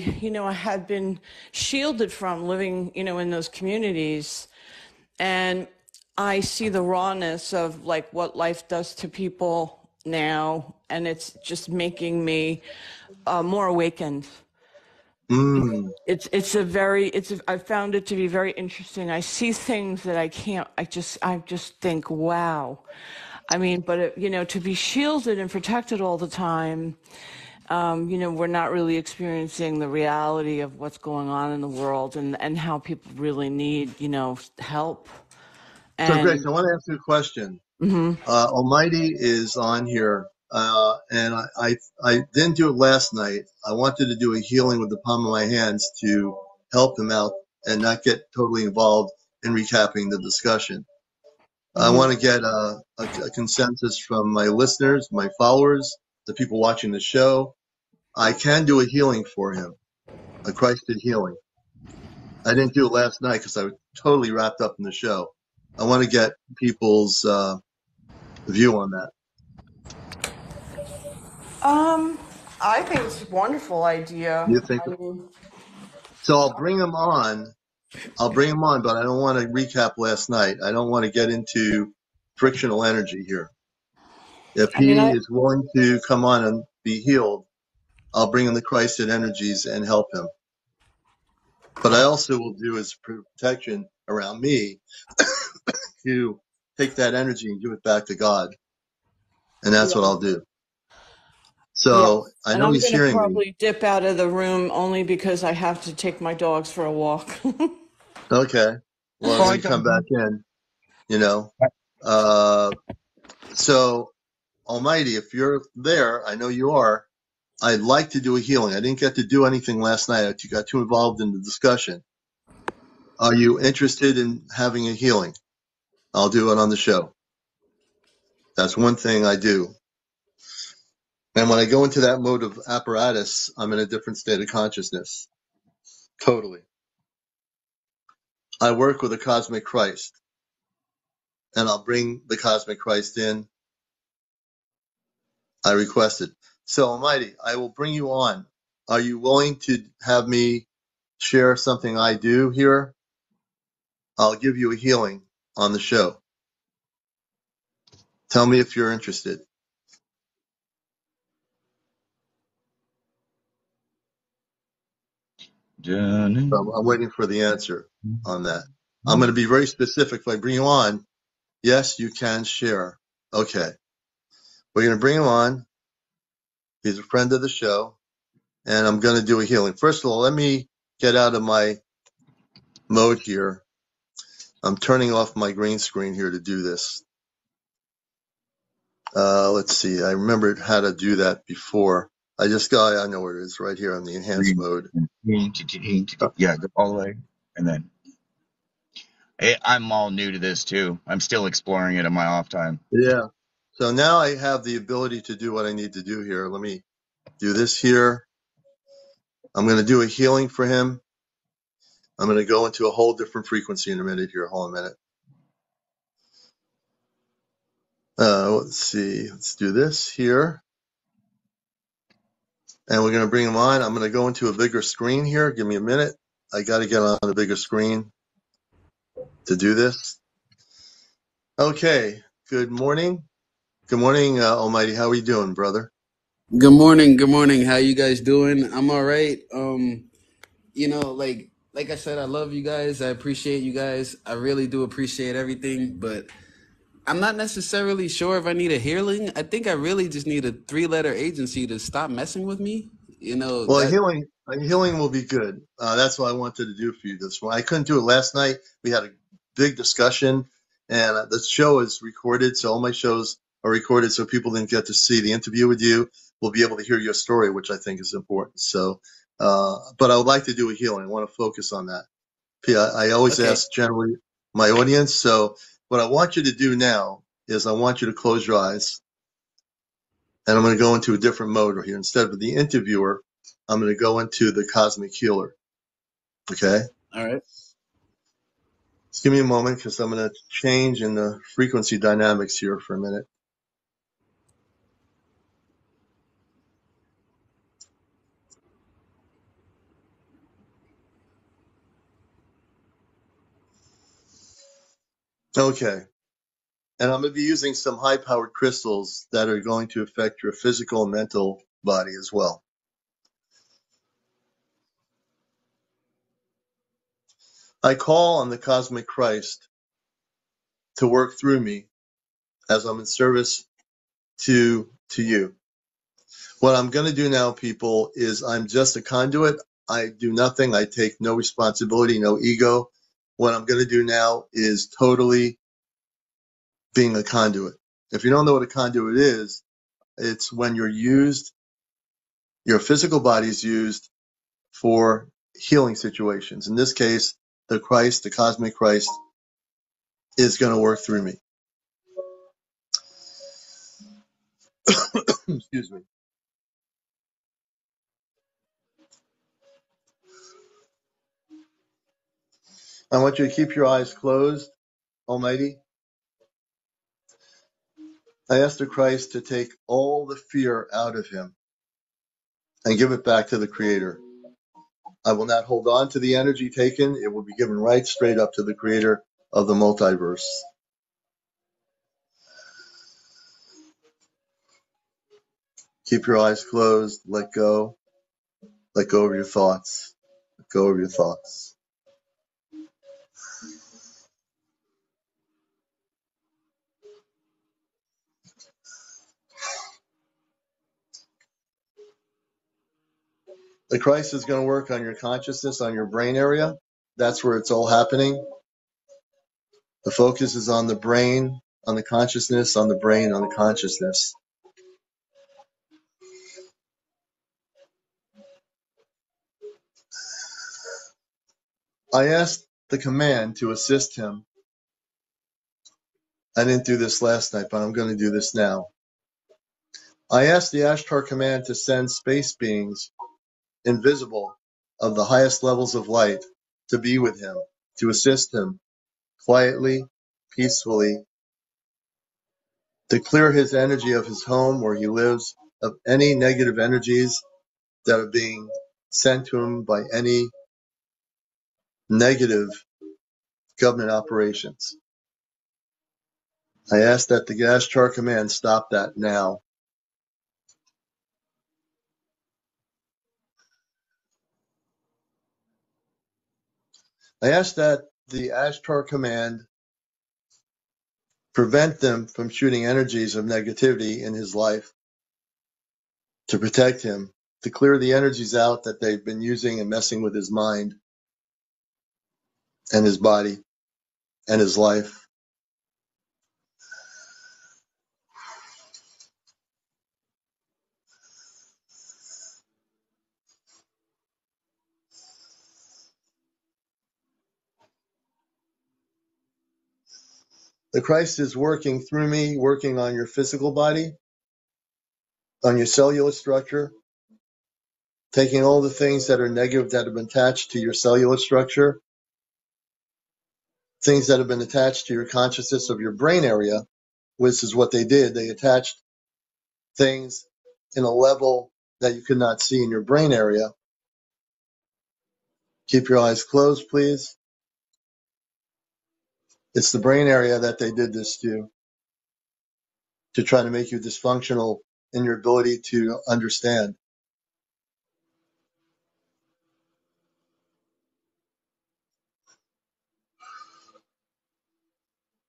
had been shielded from living, in those communities. And I see the rawness of, like, what life does to people now. And it's just making me more awakened. Mm. I found it to be very interesting. I see things that I just think, wow. I mean, but to be shielded and protected all the time, we're not really experiencing the reality of what's going on in the world, and how people really need, help. So Grace, And I want to ask you a question. Almighty is on here, and I didn't do it last night. I wanted to do a healing with the palm of my hands to help him out and not get totally involved in recapping the discussion. I mhm. want to get a consensus from my listeners, my followers, the people watching the show. I can do a healing for him, a Christed healing. I didn't do it last night because I was totally wrapped up in the show. I want to get people's view on that. um, I think it's a wonderful idea. You think? I mean, So I'll bring him on. I'll bring him on, but I don't want to recap last night. I don't want to get into frictional energy here. If I mean, he I is willing to come on and be healed, I'll bring in the Christed energies and help him. But I also will do as protection around me to take that energy and give it back to God. And that's what yeah, I'll do. yeah. So I And know I'm he's gonna hearing me. probably dip out of the room only because I have to take my dogs for a walk. Okay. Well, Oh, when I you come don't back know. in, you know. Uh, so Almighty, if you're there, I know you are. I'd like to do a healing. I didn't get to do anything last night. I got too involved in the discussion. Are you interested in having a healing? I'll do it on the show. That's one thing I do. And when I go into that mode of apparatus, I'm in a different state of consciousness. Totally. I work with a cosmic Christ, and I'll bring the cosmic Christ in. I requested. So, Almighty, I will bring you on. Are you willing to have me share something I do here? I'll give you a healing on the show. Tell me if you're interested. Dun, I'm waiting for the answer on that. I'm going to be very specific. If I bring you on, yes, you can share. Okay. We're going to bring him on. He's a friend of the show, and I'm going to do a healing. First of all, let me get out of my mode here. I'm turning off my green screen here to do this. Let's see. I remembered how to do that before. I know where it is right here on the enhanced green. mode. Yeah, go all the way. And then I'm all new to this too. I'm still exploring it in my off time. Yeah. So now I have the ability to do what I need to do here. Let me do this here. I'm going to do a healing for him. I'm going to go into a whole different frequency in a minute here. Hold on a minute. Let's see. Let's do this here. And we're going to bring him on. I'm going to go into a bigger screen here. Give me a minute. I got to get on a bigger screen to do this. Okay. Good morning. Good morning, Almighty. How are you doing, brother? Good morning. Good morning. How you guys doing? I'm all right. Like I said, I love you guys. I appreciate you guys. I really do appreciate everything, but I'm not necessarily sure if I need a healing. I think I really just need a 3-letter agency to stop messing with me. Well, That a healing will be good. That's what I wanted to do for you this morning. I couldn't do it last night. We had a big discussion, and the show is recorded, so all my shows are recorded, so people didn't get to see the interview with you. Will be able to hear your story, which I think is important. So, but I would like to do a healing. I want to focus on that. I always okay. ask generally my audience. So, what I want you to do now is I want you to close your eyes. And I'm going to go into a different mode here. Instead of the interviewer, I'm going to go into the cosmic healer. Okay? All right. Just give me a moment because I'm going to change in the frequency dynamics here for a minute. Okay. And I'm going to be using some high powered crystals that are going to affect your physical and mental body as well. I call on the cosmic Christ to work through me as I'm in service to you. What I'm going to do now, people, is I'm just a conduit. I do nothing. I take no responsibility, no ego. What I'm going to do now is totally being a conduit. If you don't know what a conduit is, it's when you're used, your physical body is used for healing situations. In this case, the Christ, the cosmic Christ, is going to work through me. Excuse me. I want you to keep your eyes closed, Almighty. I ask the Christ to take all the fear out of him and give it back to the Creator. I will not hold on to the energy taken. It will be given right straight up to the Creator of the multiverse. Keep your eyes closed. Let go. Let go of your thoughts. Let go of your thoughts. The Christ is going to work on your consciousness, on your brain area. That's where it's all happening. The focus is on the brain, on the consciousness, on the brain, on the consciousness. I asked the command to assist him. I didn't do this last night, but I'm going to do this now. I asked the Ashtar command to send space beings invisible of the highest levels of light to be with him, to assist him quietly, peacefully, to clear his energy of his home where he lives of any negative energies that are being sent to him by any negative government operations. I ask that the Ashtar command stop that now. I ask that the Ashtar command prevent them from shooting energies of negativity in his life, to protect him, to clear the energies out that they've been using and messing with his mind and his body and his life. The Christ is working through me, working on your physical body, on your cellular structure, taking all the things that are negative that have been attached to your cellular structure, things that have been attached to your consciousness of your brain area, which is what they did. They attached things in a level that you could not see in your brain area. Keep your eyes closed, please. It's the brain area that they did this to try to make you dysfunctional in your ability to understand.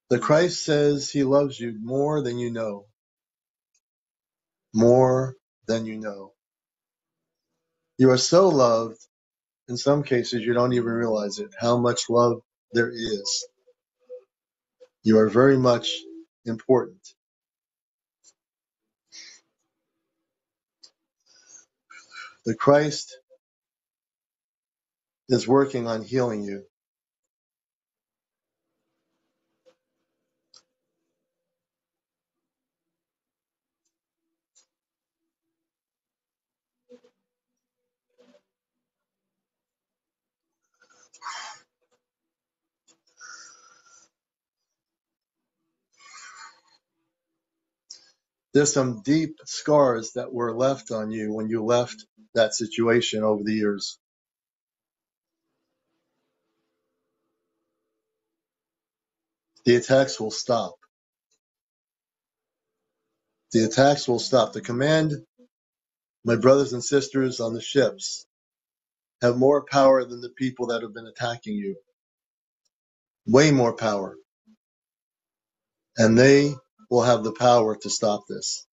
The Christ says he loves you more than you know. More than you know. You are so loved, in some cases you don't even realize it, how much love there is. You are very much important. The Christ is working on healing you. There's some deep scars that were left on you when you left that situation over the years. The attacks will stop. The attacks will stop. The command, my brothers and sisters on the ships, have more power than the people that have been attacking you. Way more power. And they will have the power to stop this.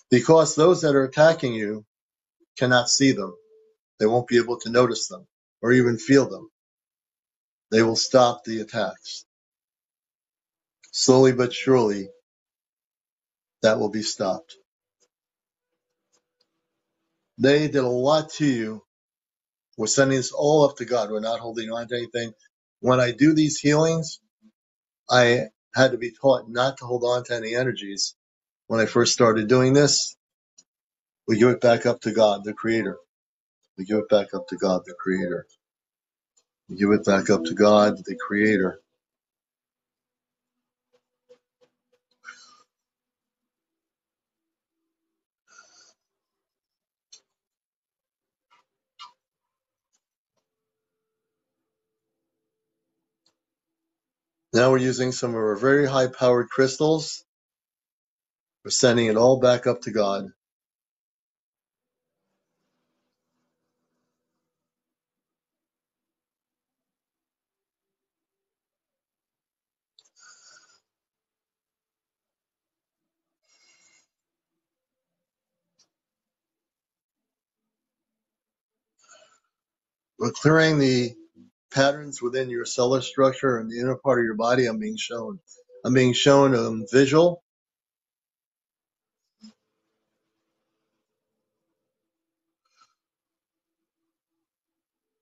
Because those that are attacking you cannot see them. They won't be able to notice them or even feel them. They will stop the attacks. Slowly but surely, that will be stopped. They did a lot to you. We're sending this all up to God. We're not holding on to anything. When I do these healings, I had to be taught not to hold on to any energies. When I first started doing this, we give it back up to God, the Creator. We give it back up to God, the Creator. We give it back up to God, the Creator. Now we're using some of our very high-powered crystals. We're sending it all back up to God. We're clearing the patterns within your cellular structure and the inner part of your body. I'm being shown visual,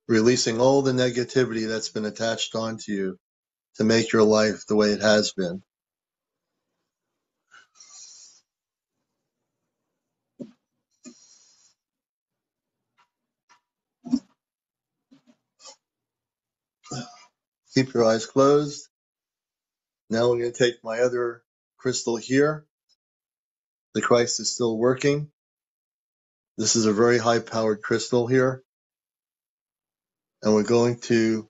releasing all the negativity that's been attached onto you to make your life the way it has been. Keep your eyes closed. Now I'm going to take my other crystal here. The Christ is still working. This is a very high-powered crystal here. And we're going to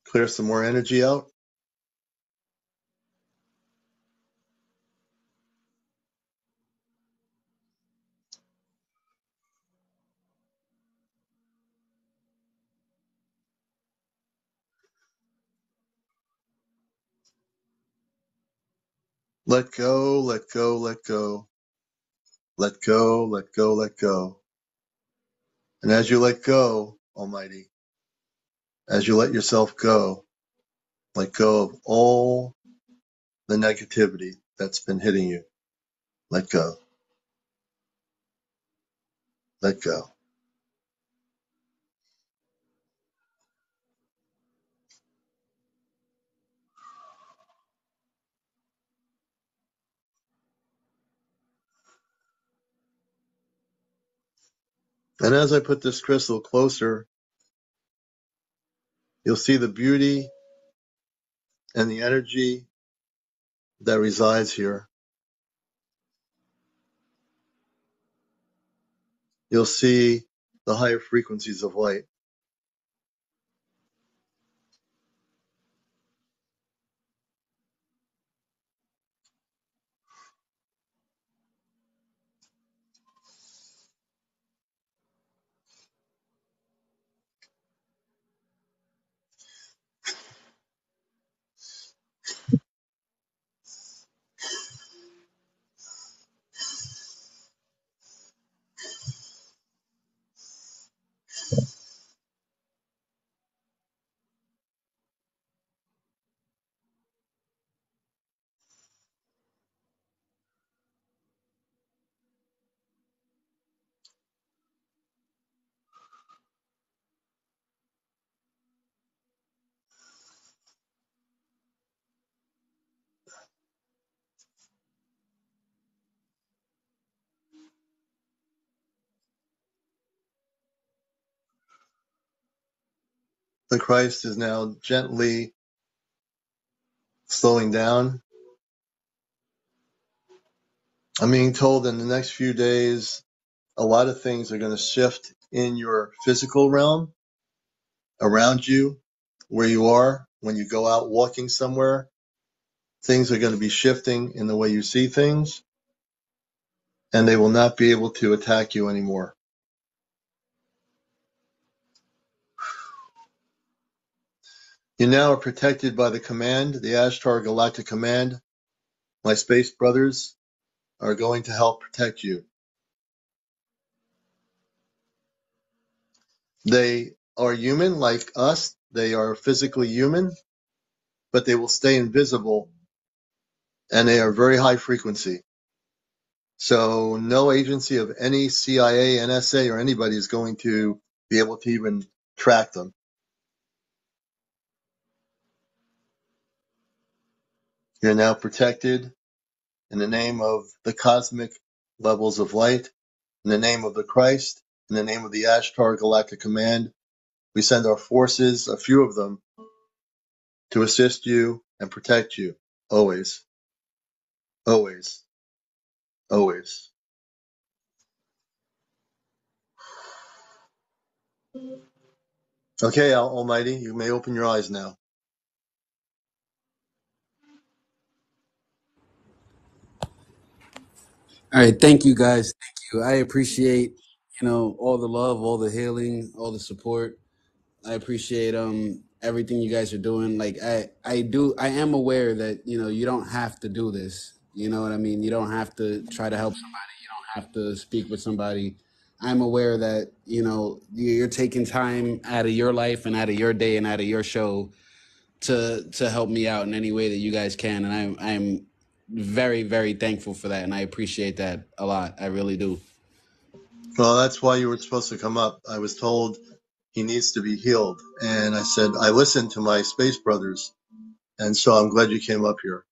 clear some more energy out. Let go, let go, let go. Let go, let go, let go. And as you let go, Almighty, as you let yourself go, let go of all the negativity that's been hitting you. Let go. Let go. And as I put this crystal closer, you'll see the beauty and the energy that resides here. You'll see the higher frequencies of light. The Christ is now gently slowing down. I'm being told in the next few days, a lot of things are going to shift in your physical realm around you, where you are. When you go out walking somewhere, things are going to be shifting in the way you see things, and they will not be able to attack you anymore. You now are protected by the command, the Ashtar Galactic Command. My space brothers are going to help protect you. They are human like us. They are physically human, but they will stay invisible, and they are very high frequency. So no agency of any CIA, NSA, or anybody is going to be able to even track them. You're now protected in the name of the cosmic levels of light, in the name of the Christ, in the name of the Ashtar Galactic Command. We send our forces, a few of them, to assist you and protect you. Always, always, always. Okay, Almighty, you may open your eyes now. All right, thank you guys. Thank you. I appreciate, all the love, all the healing, all the support. I appreciate everything you guys are doing. Like I am aware that, you don't have to do this. You know what I mean? You don't have to try to help somebody. You don't have to speak with somebody. I'm aware that, you're taking time out of your life and out of your day and out of your show to help me out in any way that you guys can, and I'm very, very thankful for that, and I appreciate that a lot. I really do. Well, that's why you were supposed to come up. I was told he needs to be healed. And I said, I listened to my space brothers. And so I'm glad you came up here.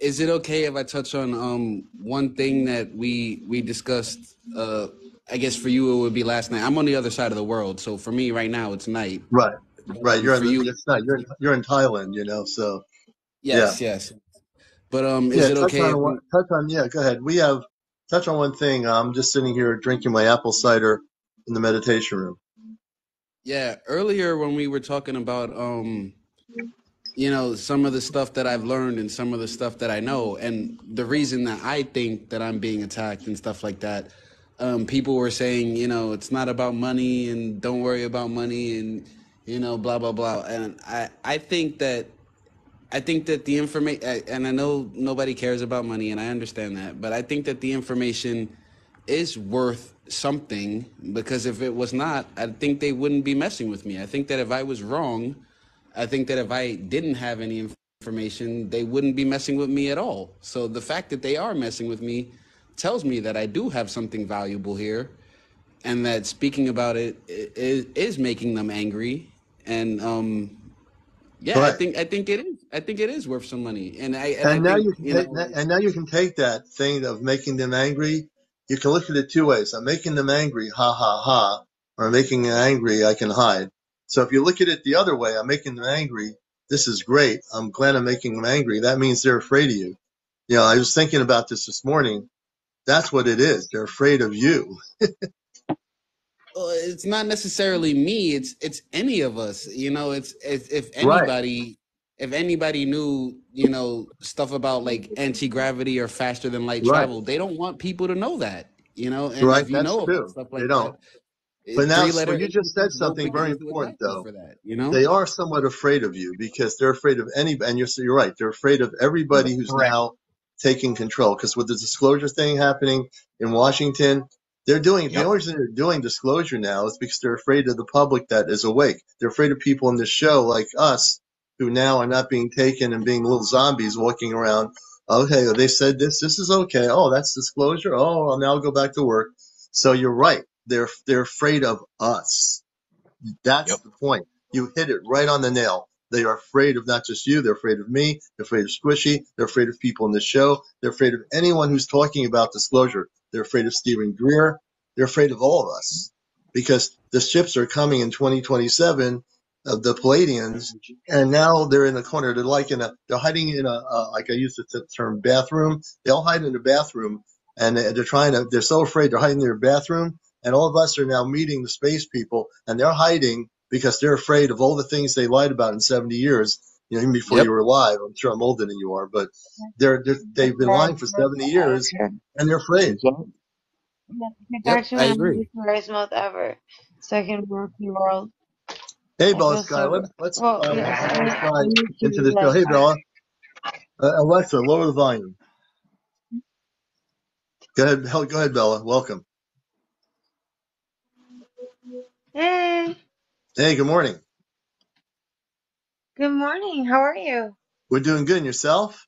Is it okay if I touch on one thing that we discussed? I guess for you it would be last night. I'm on the other side of the world, so for me right now it's night. Right. Right. For you, It's not, you're in Thailand, so yeah. yes. But is Yeah. it okay if Yeah, go ahead. Touch on one thing. I'm just sitting here drinking my apple cider in the meditation room. yeah, earlier when we were talking about some of the stuff that I've learned and some of the stuff that I know. And the reason that I think that I'm being attacked and stuff like that, people were saying, it's not about money and don't worry about money and, blah, blah, blah. And I think that the information, and I know nobody cares about money, and I understand that, but I think that the information is worth something, because if it was not, I think they wouldn't be messing with me. I think that if I was wrong, I think that if I didn't have any information, they wouldn't be messing with me at all. So the fact that they are messing with me tells me that I do have something valuable here, and that speaking about it is making them angry. And yeah, Correct. I think it is. I think it is worth some money. And I And now think, you can take that thing of making them angry you can look at it two ways. I'm making them angry, ha ha ha, or I'm making them angry, I can hide. So if you look at it the other way, I'm making them angry. This is great. I'm glad I'm making them angry. That means they're afraid of you. You know, I was thinking about this morning. That's what it is. They're afraid of you. It's not necessarily me. It's any of us. You know, it's if Right. anybody knew, you know, stuff about like anti-gravity or faster than light Right. travel, they don't want people to know that. You know, and Right. if you That's know about true. stuff They like don't. that, But now, three-letter well, you just said agencies won't something very begin to important, attack you though. for that. You know, They are somewhat afraid of you because they're afraid of any, and you're right. They're afraid of everybody who's Correct. now taking control. Because with the disclosure thing happening in Washington, they're doing the Yep. only reason they're doing disclosure now is because they're afraid of the public that is awake. They're afraid of people in this show like us who now are not being taken and being little zombies walking around. Okay, they said this. This is okay. Oh, that's disclosure. Oh, I'll now go back to work. So you're right. They're afraid of us. That's Yep. the point. You hit it right on the nail. They are afraid of not just you, they're afraid of me, they're afraid of Squishy, they're afraid of people in the show, they're afraid of anyone who's talking about disclosure. They're afraid of Stephen Greer, they're afraid of all of us. Because the ships are coming in 2027 of the Palladians, and now they're in the corner. They're like they're hiding in like I use the term bathroom. They all hide in a bathroom, and they're so afraid they're hiding in their bathroom, and all of us are now meeting the space people, and they're hiding because they're afraid of all the things they lied about in 70 years, you know, even before you yep, were alive. I'm sure I'm older than you are, but they've been lying That's for the 70 years, and they're afraid. yep, It's yep. I actually my agree. scariest month ever. Second Rookie World. Hey, I Bella feel Sky, so good. let's Well, yeah, welcome Bella I Sky need into to the show. like. Hey, Bella. Alexa, lower the volume. Go ahead, Bella. Welcome. Hey, Hey, good morning. good morning. How are you? We're doing good. And yourself?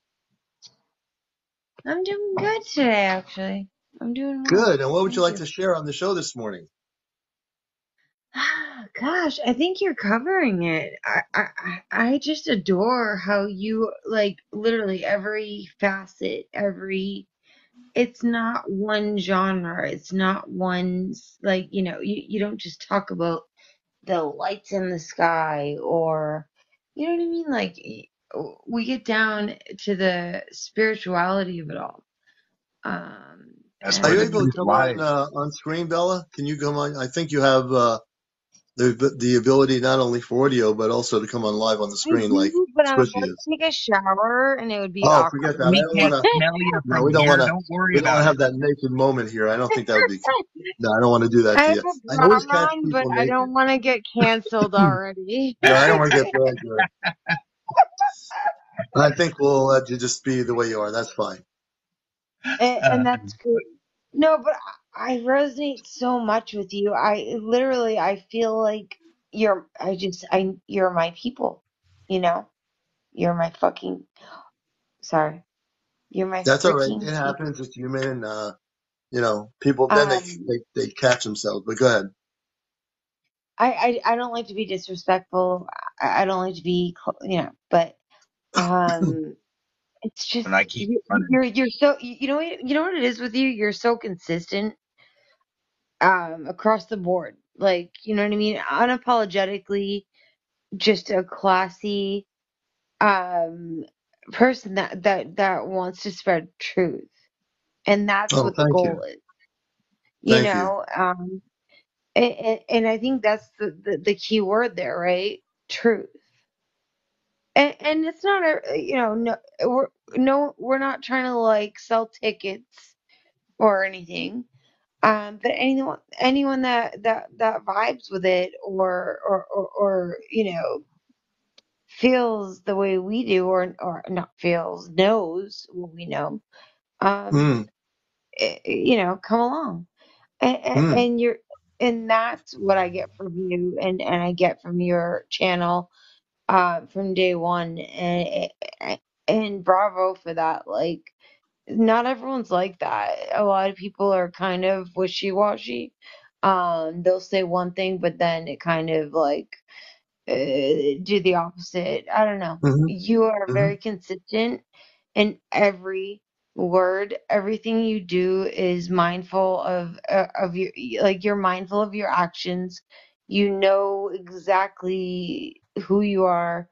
I'm doing good today, actually. I'm doing well. Good. And what would you Thank like you. to share on the show this morning? Gosh, I think you're covering it. I just adore how you like literally every facet, it's not one genre. It's not one, like, you don't just talk about the lights in the sky or, you know what I mean? Like, we get down to the spirituality of it all. That's Are where you the And able to truth come lies. on screen, Bella? Can you come on? I think you have the ability not only for audio but also to come on live on the I screen like do, but I'm about Squishy is. to take a shower and it would be Oh, forget awkward. that. I We don't want can't to. smell you No, from we don't want here. to. Don't worry We don't want about to have it. that naked moment here. I don't think that would be. No, I don't want to do that I to have you. a I always bra catch on, but people I naked. don't want to get canceled already. No, I don't want to get dragged here. I think we'll let you just be the way you are. That's fine. And that's good. No, but I resonate so much with you. I feel like you're my people, you know? You're my fucking, sorry. You're my That's all right. freaking It people. happens. It's human. And, people, then Um, they catch themselves. But go ahead. I don't like to be disrespectful. I don't like to be, but, um, it's And I just, keep running. you're so, you know what it is with you? You're so consistent, across the board. Like, you know what I mean? Unapologetically, just a classy, um, person that wants to spread truth. And that's Oh, what the thank you. goal is, Thank you. and I think that's the key word there, right? Truth. And it's not no, we're not trying to like sell tickets or anything. But anyone that vibes with it or feels the way we do or not feels, knows what we know. Um, Mm, come along. mm, And that's what I get from you and I get from your channel from day one, and bravo for that. Like, not everyone's like that. A lot of people are kind of wishy-washy. They'll say one thing, but then it kind of like do the opposite. I don't know. mm-hmm, You are mm-hmm, very consistent in every word. Everything you do is mindful of your, like, you're mindful of your actions. You know exactly who you are,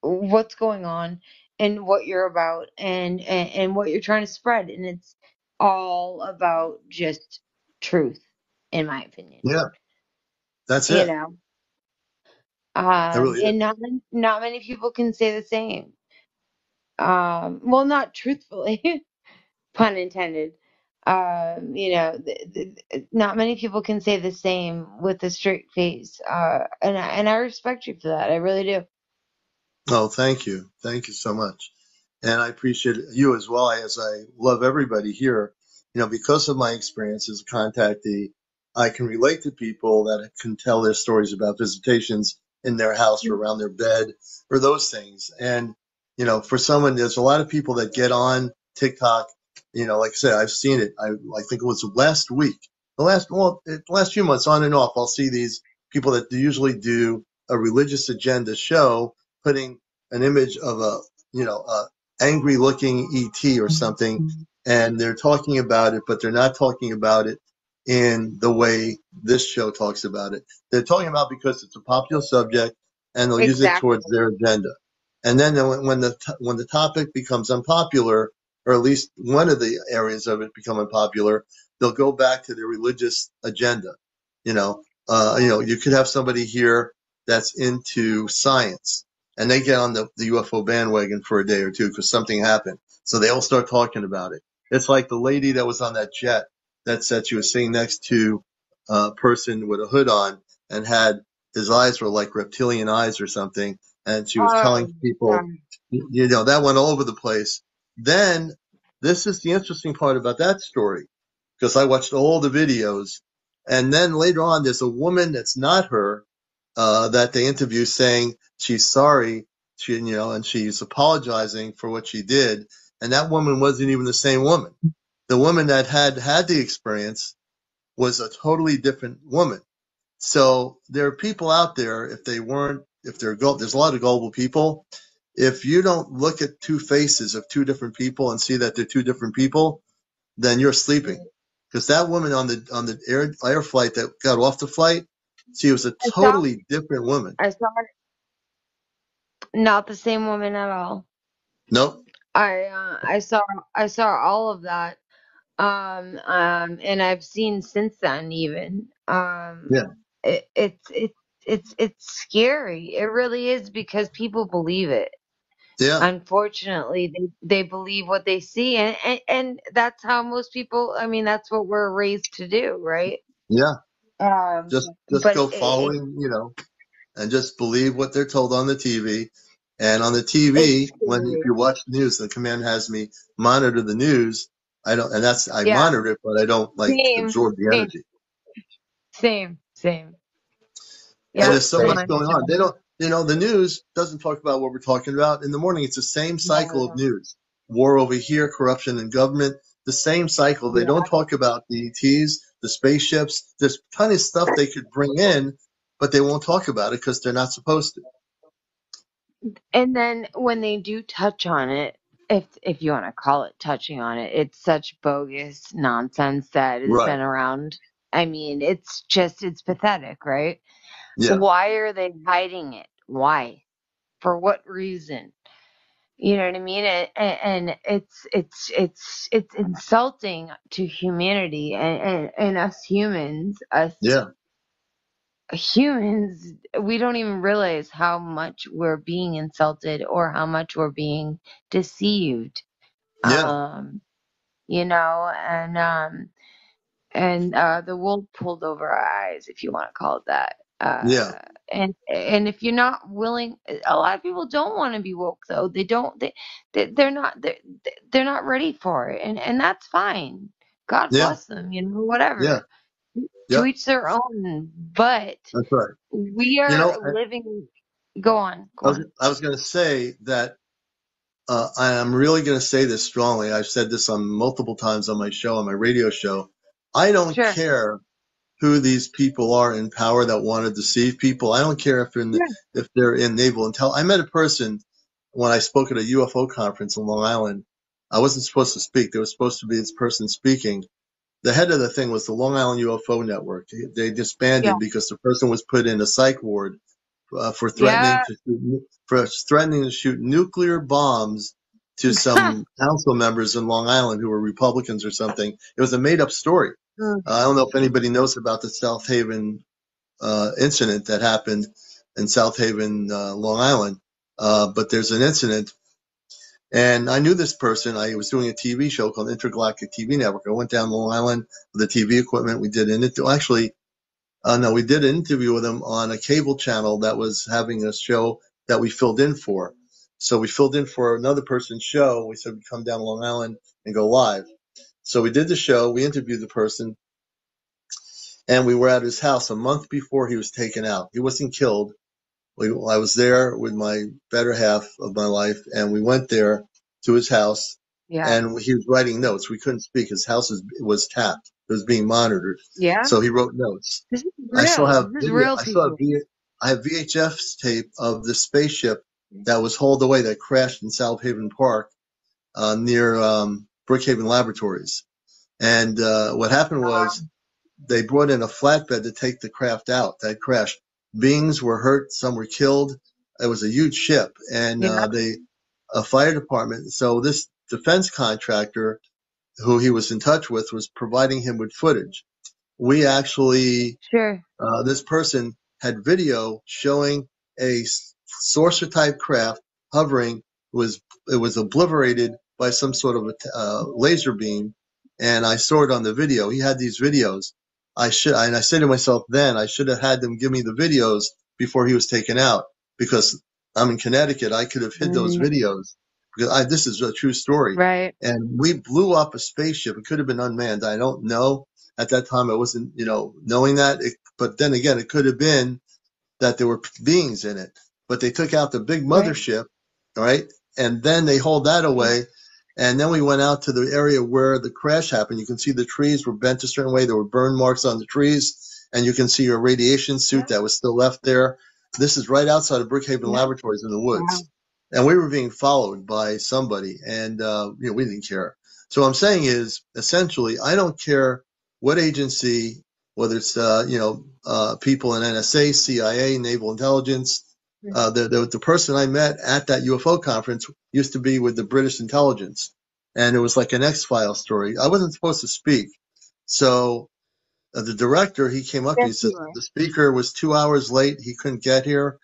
what's going on, and what you're about, and what you're trying to spread, and it's all about just truth, in my opinion. Yeah, that's You it. know, It really is. and not many people can say the same. Well, not truthfully, pun intended. You know, not many people can say the same with a straight face. And I respect you for that. I really do. Oh, thank you. Thank you so much. And I appreciate you as well, as I love everybody here. Because of my experience as a contactee, I can relate to people that can tell their stories about visitations in their house or around their bed or those things. And, for someone, there's a lot of people that get on TikTok. Like I said, I've seen it. I think it was last week, the last few months on and off, I'll see these people that usually do a religious agenda show putting an image of a angry looking ET or something, and they're talking about it, but they're not talking about it in the way this show talks about it. They're talking about because it's a popular subject, and they'll use it Exactly. towards their agenda. And then when the topic becomes unpopular, or at least one of the areas of it become unpopular, they'll go back to their religious agenda. You could have somebody here that's into science, and they get on the UFO bandwagon for a day or two because something happened. So they all start talking about it. It's like the lady that was on that jet that said she was sitting next to a person with a hood on and had his eyes were like reptilian eyes or something. And she was Oh, telling people, God. that went all over the place. Then this is the interesting part about that story, because I watched all the videos. And then later on, there's a woman that's not her, that they interview saying she's sorry, and she's apologizing for what she did. And that woman wasn't even the same woman. The woman that had the experience was a totally different woman. So there are people out there, there's a lot of gullible people. If you don't look at two faces of two different people and see that they're two different people, then you're sleeping. Because that woman on the air flight that got off the flight, she was a I saw, totally different woman. I saw not the same woman at all. Nope. I saw all of that. And I've seen since then even. Yeah. It, it's scary. It really is, because people believe it. Yeah. Unfortunately, they believe what they see, and that's how most people, I mean, that's what we're raised to do, right? Yeah. Um, Just but go following, and just believe what they're told on the TV. And on the it's TV, if scary. you watch the news, the command has me monitor the news. I Yeah, monitor it, but I don't like same, absorb the same, energy. same. And Yeah, there's so much mine going on. too. They don't, the news doesn't talk about what we're talking about in the morning. It's the same cycle of No, news. War over here, corruption in government, the same cycle. They don't yeah. talk about the ETs, the spaceships. There's plenty of stuff they could bring in, but they won't talk about it because they're not supposed to. And then when they do touch on it, if you want to call it touching on it, it's such bogus nonsense that has Right. been around. I mean, it's pathetic, right? Yeah. Why are they hiding it? Why? For what reason? You know what I mean? And it's insulting to humanity, and us humans, Yeah. we don't even realize how much we're being insulted or how much we're being deceived. Yeah. Um, and the wool pulled over our eyes, if you want to call it that. Yeah. And if you're not willing, a lot of people don't want to be woke, though. They don't. They're not ready for it, and that's fine. God Yeah. bless them, Yeah. whatever. To Yep. each their own. But That's right. we You are know, living. Go on, go on. I was going to say that I am really going to say this strongly. I've said this on multiple times on my show, on my radio show. I don't Sure. care who these people are in power that want to deceive people. I don't care if Yeah. if they're in naval intel. I met a person when I spoke at a UFO conference in Long Island. I wasn't supposed to speak. There was supposed to be this person speaking. The head of the thing was the Long Island UFO Network. They Yeah. disbanded because the person was put in a psych ward for Yeah. threatening to shoot nuclear bombs to some council members in Long Island who were Republicans or something. It was a made up story. I don't know if anybody knows about the South Haven incident that happened in South Haven, Long Island. But there's an incident, and I knew this person. I was doing a TV show called Intergalactic TV Network. I went down to Long Island with the TV equipment. We did no, we did an interview with him on a cable channel that was having a show that we filled in for. So we filled in for another person's show. We said we'd come down to Long Island and go live. So we did the show. We interviewed the person, and we were at his house a month before he was taken out. He wasn't killed. I was there with my better half of my life, and we went there to his house, Yeah. and he was writing notes. We couldn't speak. His house was tapped. It was being monitored. Yeah. So he wrote notes. This is I still real. have This is video. real people. I have VHS tape of the spaceship that was hauled away that crashed in South Haven Park near Brookhaven Laboratories. And what happened was they brought in a flatbed to take the craft out that crashed. Beings were hurt, some were killed. It was a huge ship, and Yeah. a fire department. So this defense contractor, who he was in touch with, was providing him with footage. We actually Sure. this person had video showing a saucer type craft hovering. It was obliterated by some sort of a laser beam, and I saw it on the video. He had these videos. And I said to myself then, I should have had them give me the videos before he was taken out, because I'm in Connecticut. I could have hid those videos, because this is a true story. Right. And we blew up a spaceship. It could have been unmanned. I don't know. At that time, I wasn't, knowing that. But then again, it could have been that there were beings in it. But they took out the big Right. mothership, all right? And then they hauled that away. And then we went out to the area where the crash happened. You can see the trees were bent a certain way. There were burn marks on the trees. And you can see your radiation suit that was still left there. This is right outside of Brookhaven Laboratories in the woods. Wow. And we were being followed by somebody. And, we didn't care. So what I'm saying is, essentially, I don't care what agency, whether it's people in NSA, CIA, Naval Intelligence. The person I met at that UFO conference used to be with the British intelligence, and it was like an X-Files story. I wasn't supposed to speak, so the director, he came up to me. Yes, He said you are. the speaker was 2 hours late. He couldn't get here,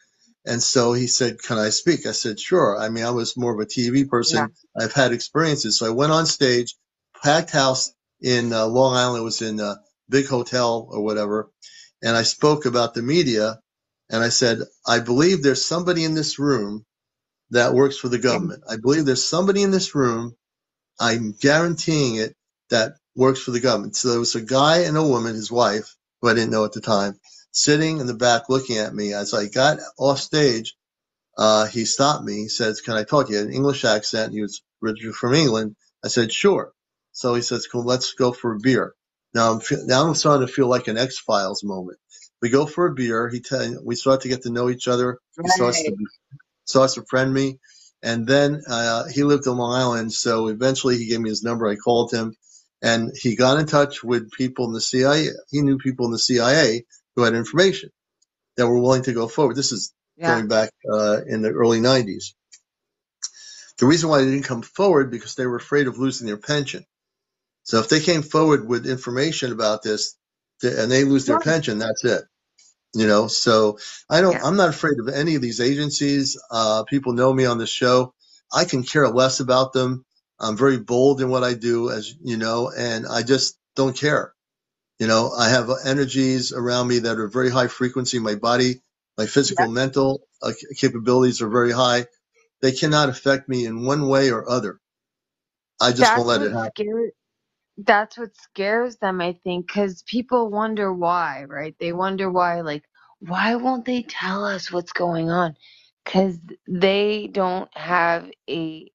and so he said, "Can I speak?" I said, "Sure." I mean, I was more of a TV Yeah. person. I've had experiences, so I went on stage, packed house in Long Island. It was in a big hotel or whatever, and I spoke about the media, and I said, "I believe there's somebody in this room that works for the Yeah. government. I believe there's somebody in this room, I'm guaranteeing it, that works for the government." So there was a guy and a woman, his wife, who I didn't know at the time, sitting in the back looking at me. As I got off stage, he stopped me. He says, "Can I talk to you?" He had an English accent. He was originally from England. I said, "Sure." So he says, "Cool, let's go for a beer." Now I'm starting to feel like an X-Files moment. We go for a beer. We start to get to know each other. He Right. starts to friend me. And then he lived in Long Island, so eventually he gave me his number. I called him, and he got in touch with people in the CIA. He knew people in the CIA who had information that were willing to go forward. This is Yeah. going back in the early 90s. The reason why they didn't come forward, because they were afraid of losing their pension. So if they came forward with information about this and they lose their Sure. pension, that's it. So Yeah. I'm not afraid of any of these agencies. People know me on the show. I can care less about them. I'm very bold in what I do, as you know, and I just don't care. I have energies around me that are very high frequency. My body, my Yeah. physical, mental capabilities are very high. They cannot affect me in one way or other. I just won't That's let it what happen. scares. That's what scares them, I think, because people wonder why, right? They wonder why, like, why won't they tell us what's going on? Because they don't have they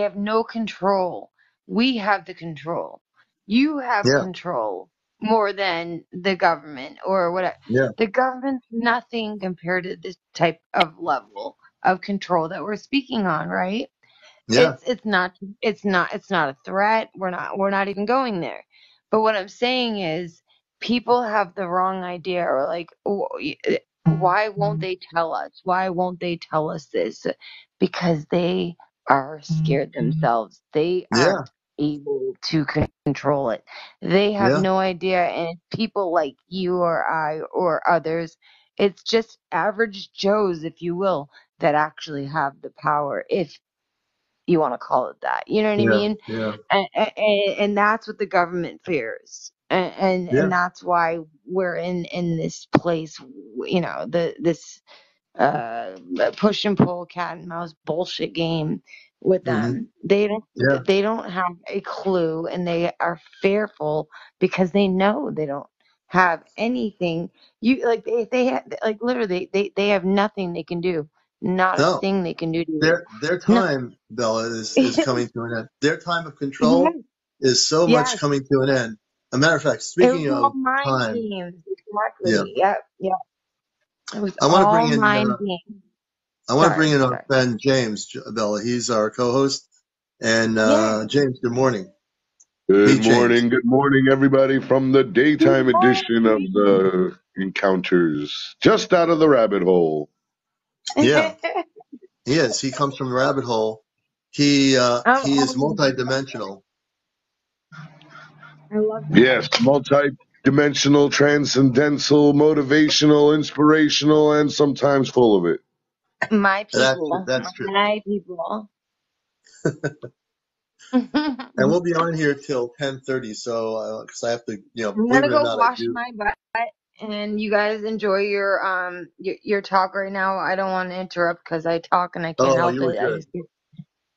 have no control. We have the control. You have Yeah, control more than the government or whatever. yeah, The government's nothing compared to this type of level of control that we're speaking on, right? Yeah. It's not a threat. We're not even going there. But what I'm saying is people have the wrong idea, or like, why won't they tell us? Why won't they tell us this? Because they are scared themselves. They Yeah. aren't able to control it. They have Yeah. no idea. And it's people like you or I or others, it's just average Joes, if you will, that actually have the power. If you want to call it that. You know what I Yeah. mean? Yeah. And that's what the government fears. And Yeah. that's why we're in this place, this uh push and pull cat and mouse bullshit game with Hmm. them. They don't Yeah. they don't have a clue, and they are fearful because they know they don't have anything. You like they have, like, literally they have nothing they can do. Not a No, thing they can do to you. their No. time, Bella, is coming to an end. Their time of Yes, control is so much yes. coming to an end. A matter of fact, It was speaking all of mind time, games. yeah, Exactly. Yep, yep. It was I want to bring all in mind games. I want to bring Sorry, in our sorry. friend James, Bella. He's our co-host. And Yeah. James, good morning. Good Meet James. morning, everybody, from the Good daytime edition of morning. the Encounters, just out of the rabbit hole. Yeah, he is. He comes from the rabbit hole. He is I'm multidimensional. I love that. Yes, multi-dimensional, transcendental, motivational, inspirational, and sometimes full of it. My That's true. people. That's true. My people. And I'm we'll be on here till 10:30. So, because I have to, believe gonna it or go not, I wash do. my butt, and you guys enjoy your talk right now. I don't want to interrupt because I talk and I can't Oh, help you were it. good.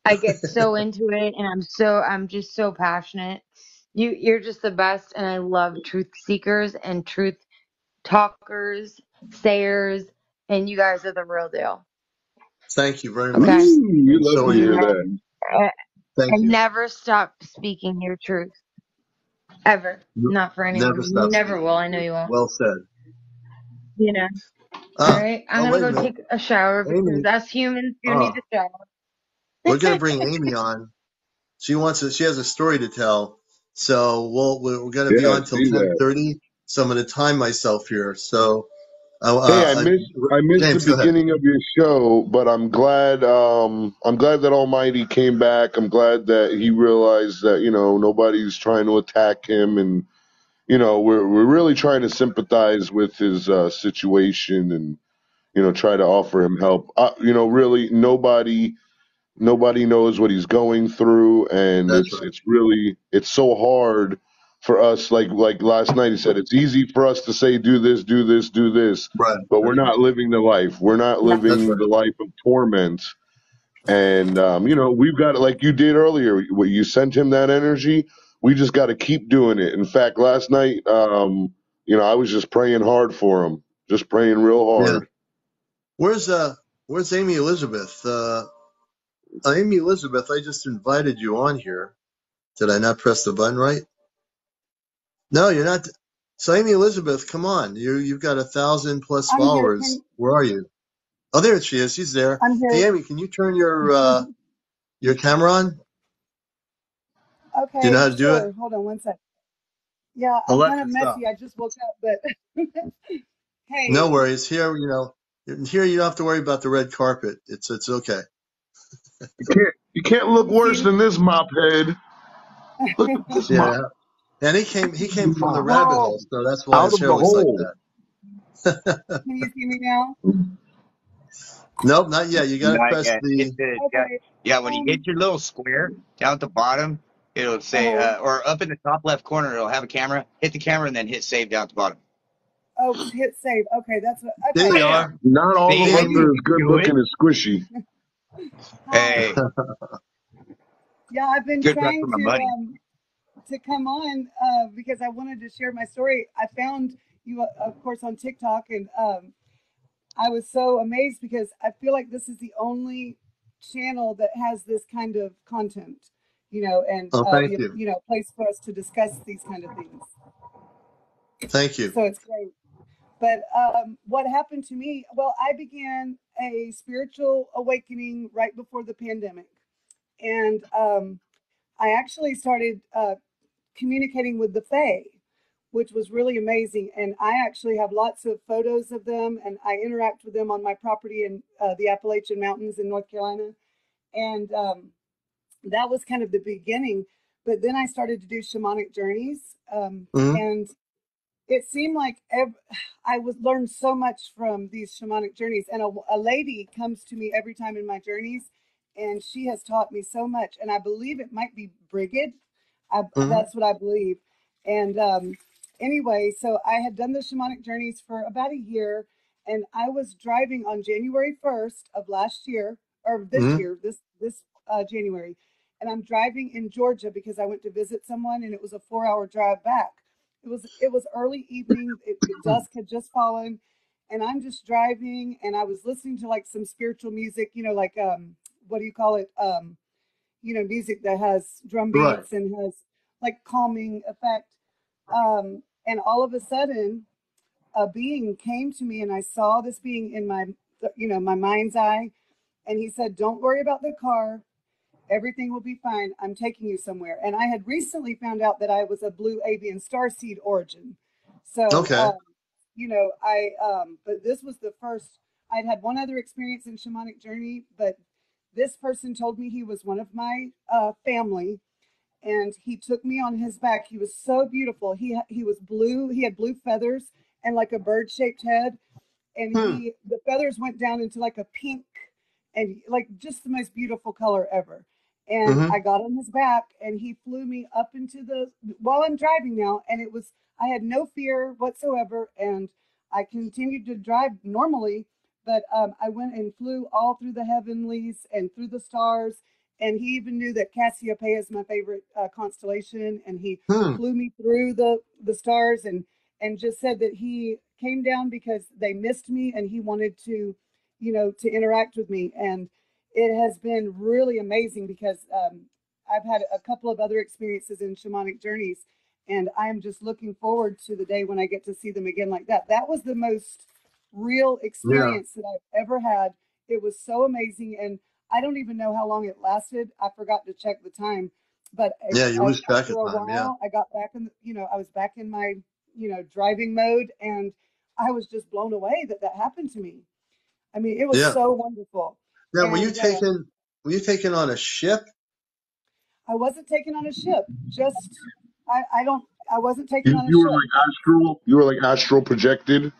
I get so into it, and I'm just so passionate. You're just the best, and I love truth seekers and truth talkers, sayers, and you guys are the real deal. Thank you very Okay, much. You And love so to are hear you. that. Thank and you. never stop speaking your truth ever. Not for Never anyone. You stop never will. speaking the I know truth. you won't. Well said. You know. All right, I'm Oh, gonna wait a go minute. take a shower because Amy, us humans do need oh, to shower. we're going to bring Amy on. She has a story to tell. So we're going to be Yeah, I on till see that. 10:30. So I'm going to time myself here. So, Hey, I missed the James, go ahead. beginning of your show, but I'm glad that Almighty came back. I'm glad that he realized that, nobody's trying to attack him, and we're really trying to sympathize with his situation, and try to offer him help. Really nobody knows what he's going through, and That's it's right. it's really it's so hard for us. Like last night he said, it's easy for us to say do this, do this, do this, Right. but we're That's right. not living the life. We're not Yeah. That's living right. the life of torment. And we've got, like you did earlier, where you sent him that energy. We just got to keep doing it. In fact, last night, I was just praying hard for him, just praying real Yeah. hard. Where's Amy Elizabeth? Amy Elizabeth, I just invited you on here. Did I not press the button right? No, you're not. So Amy Elizabeth, come on. You've got 1,000 plus I'm here. followers. Where are you? Oh, there she is. She's there. I'm Hey, here. Amy, can you turn your camera on? Do you know Okay, how to do it? sure. Hold on one sec. Yeah, I'm kind of Alexa, stop. messy. I just woke up, but No hey, worries. Here you don't have to worry about the red carpet. It's okay. You can't look can you see worse me? than this mop head. Look at this Yeah. mop. And he came from the rabbit Mop hole, so that's why out his of hair the looks like hole. that. Can you see me now? Nope, not yet. You got to Not press yet. the. Okay. Yeah. When you hit your little square down at the bottom, it'll say, Uh-huh. or up in the top left corner, it'll have a camera. Hit the camera and then hit save down at the bottom. Oh, hit save. Okay, that's what. There Okay. you are. Bam. Not all See of how us Amy. are you as can good do it? looking as Squishy. Hi. Hey, Yeah, I've been good luck trying for my money. to come on because I wanted to share my story. I found you, of course, on TikTok, and I was so amazed because I feel like this is the only channel that has this kind of content, and Oh, thank you. place for us to discuss these kind of things. Thank you. So it's great. But what happened to me? Well, I began a spiritual awakening right before the pandemic, and I actually started communicating with the Fae, which was really amazing. And I actually have lots of photos of them, and I interact with them on my property in the Appalachian Mountains in North Carolina. And that was kind of the beginning. But then I started to do shamanic journeys, Mm-hmm. and it seemed like I was learned so much from these shamanic journeys. And a lady comes to me every time in my journeys, and she has taught me so much. And I believe it might be Brigid. Mm-hmm. That's what I believe. And anyway, so I had done the shamanic journeys for about a year, and I was driving on January 1st of last year, or this Mm-hmm. year, this January, and I'm driving in Georgia because I went to visit someone, and it was a 4-hour drive back. It was early evening. Dusk had just fallen, and I'm just driving, and I was listening to like some spiritual music, like what do you call it? Music that has drum Right. beats and has like calming effect. And all of a sudden, a being came to me, and I saw this being in my mind's eye, and he said, "Don't worry about the car. Everything will be fine. I'm taking you somewhere." And I had recently found out that I was a blue avian starseed origin. So, Okay. but this was the first. I'd had one other experience in shamanic journey, but this person told me he was one of my family, and he took me on his back. He was so beautiful. He was blue. He had blue feathers and like a bird-shaped head, and Hmm. the feathers went down into like a pink and like just the most beautiful color ever. And Mm-hmm. I got on his back, and he flew me up into the while I'm driving now, and I had no fear whatsoever, and I continued to drive normally, but I went and flew all through the heavenlies and through the stars, and he even knew that Cassiopeia is my favorite constellation, and he Hmm. flew me through the stars, and just said that he came down because they missed me, and he wanted to to interact with me. And it has been really amazing because I've had a couple of other experiences in shamanic journeys, and I'm just looking forward to the day when I get to see them again like that. That was the most real Yeah. experience that I've ever had. It was so amazing, and I don't even know how long it lasted. I forgot to check the time, but Yeah. You lose track after of a time. Yeah. while, I got back I was back in my, driving mode, and I was just blown away that that happened to me. I mean, it was Yeah. so wonderful. Now, And were you taken on a ship? I wasn't taken on a ship. Just, I wasn't taken You, on a you were ship. like astral. You were like astral projected.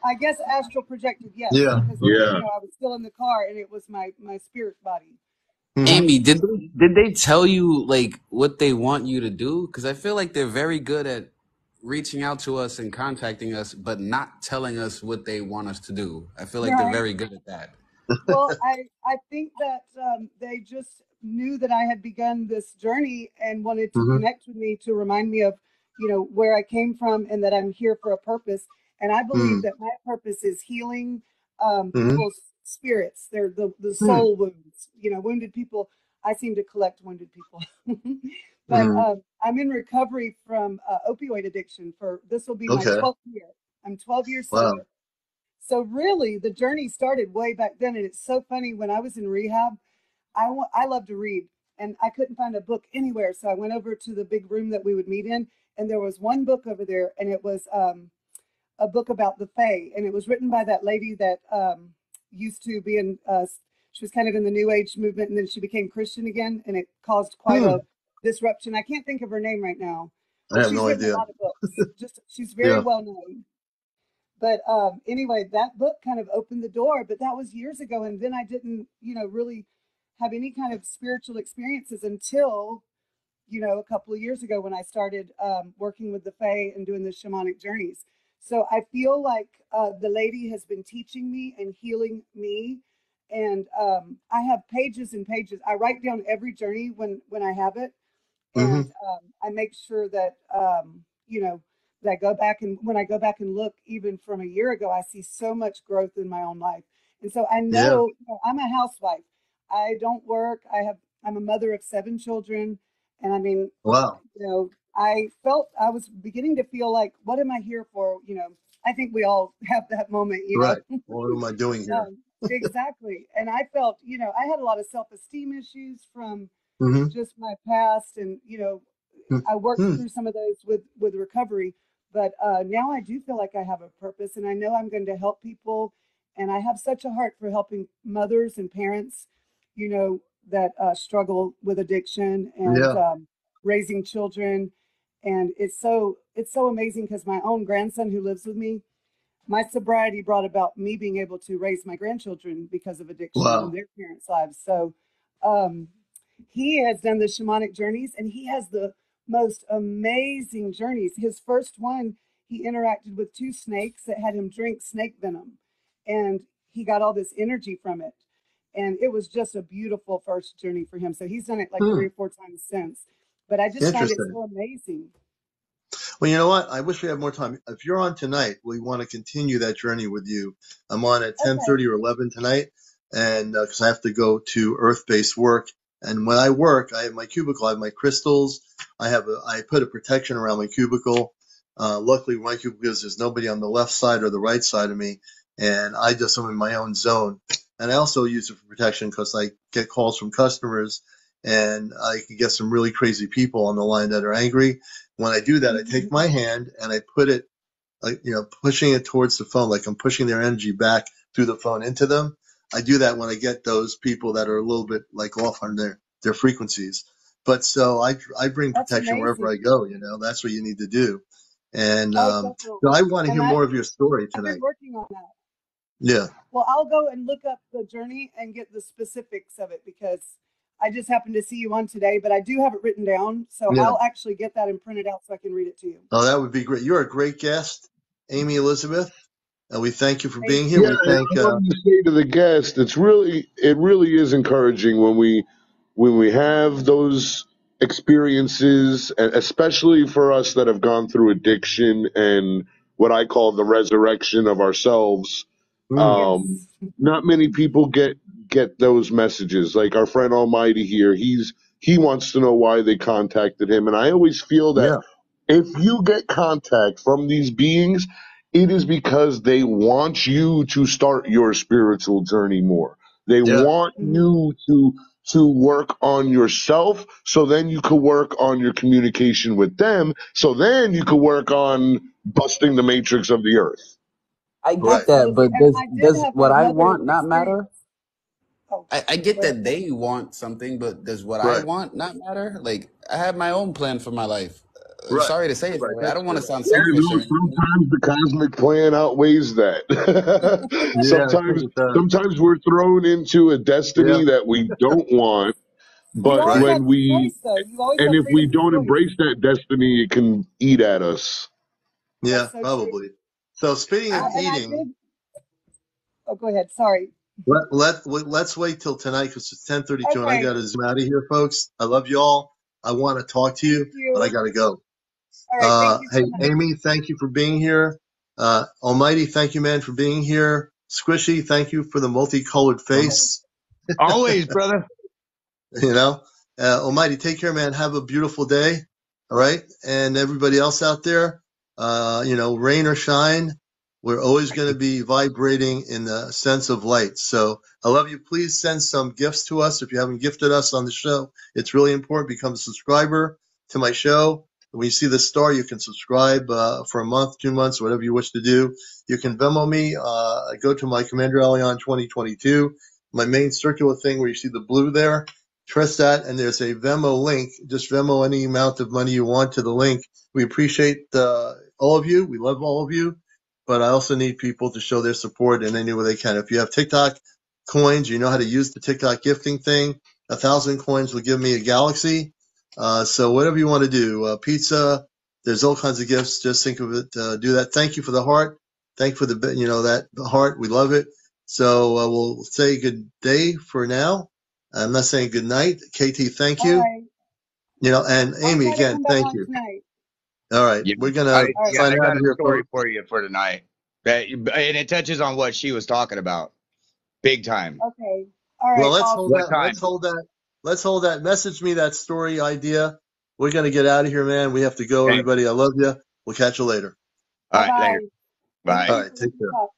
I guess astral projected, yes, Yeah. because Yeah. I was still in the car, and it was my spirit body. Mm-hmm. Amy, did they tell you like what they want you to do? Because I feel like they're very good at reaching out to us and contacting us, but not telling us what they want us to do. I feel like they're Right. very good at that. Well, I think that they just knew that I had begun this journey and wanted to Mm-hmm. connect with me to remind me of, where I came from, and that I'm here for a purpose. And I believe that my purpose is healing Mm-hmm. people's spirits. They're the Mm-hmm. soul wounds. Wounded people. I seem to collect wounded people. But Mm-hmm. I'm in recovery from opioid addiction. For this will be my Okay. 12th year. I'm 12 years Wow. sober. So really, the journey started way back then, and it's so funny. When I was in rehab, I love to read, and I couldn't find a book anywhere. So I went over to the big room that we would meet in, and there was one book over there, and it was a book about the Fae, and it was written by that lady that used to be in. She was kind of in the New Age movement, and then she became Christian again, and it caused quite Hmm. a disruption. I can't think of her name right now, I but have she's no written a idea. lot of books. Just she's very Yeah. well known. But anyway, that book kind of opened the door, but that was years ago. And then I didn't, really have any kind of spiritual experiences until, a couple of years ago when I started working with the Fae and doing the shamanic journeys. So I feel like the lady has been teaching me and healing me. And I have pages and pages. I write down every journey when I have it, and Mm-hmm. I make sure that that I go back, and when I go back and look even from a year ago, I see so much growth in my own life. And so I Yeah. know, I'm a housewife. I don't work. I'm a mother of 7 children, and I mean, Wow. I felt I was beginning to feel like, what am I here for? I think we all have that moment, you know. Right. What am I doing here? Exactly. And I felt, you know, I had a lot of self-esteem issues from Mm-hmm. just my past, and you know, I worked Mm-hmm. through some of those with recovery, but now I do feel like I have a purpose, and I know I'm going to help people, and I have such a heart for helping mothers and parents, you know, that struggle with addiction and Yeah. raising children. And it's so amazing because my own grandson who lives with me, my sobriety brought about me being able to raise my grandchildren because of addiction in Wow. their parents' lives. So um, he has done the shamanic journeys, and he has the most amazing journeys. His first one, he interacted with two snakes that had him drink snake venom, and he got all this energy from it. And it was just a beautiful first journey for him. So he's done it like 3 or 4 times since. But I just find it Interesting. so amazing. Well, you know what? I wish we had more time. If you're on tonight, we want to continue that journey with you. I'm on at Okay. 10:30 or 11 tonight, and because I have to go to earth-based work. And when I work, I have my cubicle, I have my crystals. I put a protection around my cubicle. Luckily, my cubicle, because there's nobody on the left side or the right side of me, and I just am in my own zone. And I also use it for protection because I get calls from customers, and I can get some really crazy people on the line that are angry. When I do that, I take my hand and I put it, pushing it towards the phone, like I'm pushing their energy back through the phone into them. I do that when I get those people that are a little bit like off on their frequencies. But so I bring That's protection wherever amazing. I go. That's what you need to do. And Oh, so I definitely. want to And hear more of your story I've been tonight. working on that. Yeah. Well, I'll go and look up the journey and get the specifics of it because I just happened to see you on today, but I do have it written down. So Yeah. I'll actually get that and print it out so I can read it to you. Oh, that would be great. You're a great guest, Amy Elizabeth. And we thank you for Thank being here. Yeah, We and thank, I wanted to say to the guest, it really is encouraging when we have those experiences, and especially for us that have gone through addiction and what I call the resurrection of ourselves. Um, Yes. Not many people get those messages. Like our friend Almighty here, he wants to know why they contacted him, and I always feel that yeah, if you get contact from these beings, it is because they want you to start your spiritual journey more. They yeah, want Mhm. you to work on yourself, so then you could work on your communication with them, so then you could work on busting the matrix of the earth. I right. get that, Absolutely. but And I did does have what my I mother want not experience. matter? Oh, I get go ahead. that they want something, but does what I Right. want not matter? Like I have my own plan for my life. Right. Sorry to say it that Right. way. I That's don't want to true. sound Yeah, selfish no, or anything. sometimes the cosmic plan outweighs that. Yeah, I think it does. Sometimes we're thrown into a Yeah. destiny that we don't want, You but always Right. have choice, though. You always have if we freedom of don't choice. embrace that destiny, it can eat at us. Yeah, That's so true. probably. So speaking of And I eating, did. Oh, go ahead. Sorry. let's wait till tonight because it's 10:32 and I Okay. got to zoom out of here, folks. I love you all. I want to talk to Thank you, but I you. got to go. All right. Thank you Hey, so much. Amy, thank you for being here. Almighty, thank you, man, for being here. Squishy, thank you for the multicolored face. Always, brother. You know, Almighty, take care, man. Have a beautiful day. All right. And everybody else out there, rain or shine, we're always going to be vibrating in the sense of light. So I love you. Please send some gifts to us. If you haven't gifted us on the show, it's really important. Become a subscriber to my show. When you see the star, you can subscribe for a month, 2 months, whatever you wish to do. You can Venmo me. Go to my CmdrAleon 2022, my main circular thing where you see the blue there. Press that, and there's a Venmo link. Just Venmo any amount of money you want to the link. We appreciate all of you. We love all of you. But I also need people to show their support in any way they can. If you have TikTok coins, you know how to use the TikTok gifting thing. 1,000 coins will give me a galaxy. So whatever you want to do, pizza, there's all kinds of gifts. Just think of it. Do that. Thank you for the heart. Thank you for that heart. We love it. So we'll say good day for now. I'm not saying good night. KT, thank All you. right. And I'll Amy, try to again, come back thank on you. tonight. All right. Yeah, We're going to All right. sign I out got of a here, story folks. for you for tonight. And it touches on what she was talking about, big time. Okay. All Well, right. let's hold What Awesome. that. Let's time? hold that. Let's hold that. Message me that story idea. We're going to get out of here, man. We have to go, Okay. everybody. I love you. We'll catch you later. All Bye right, later. bye. Thank Bye. All you right, for take letting me care. talk.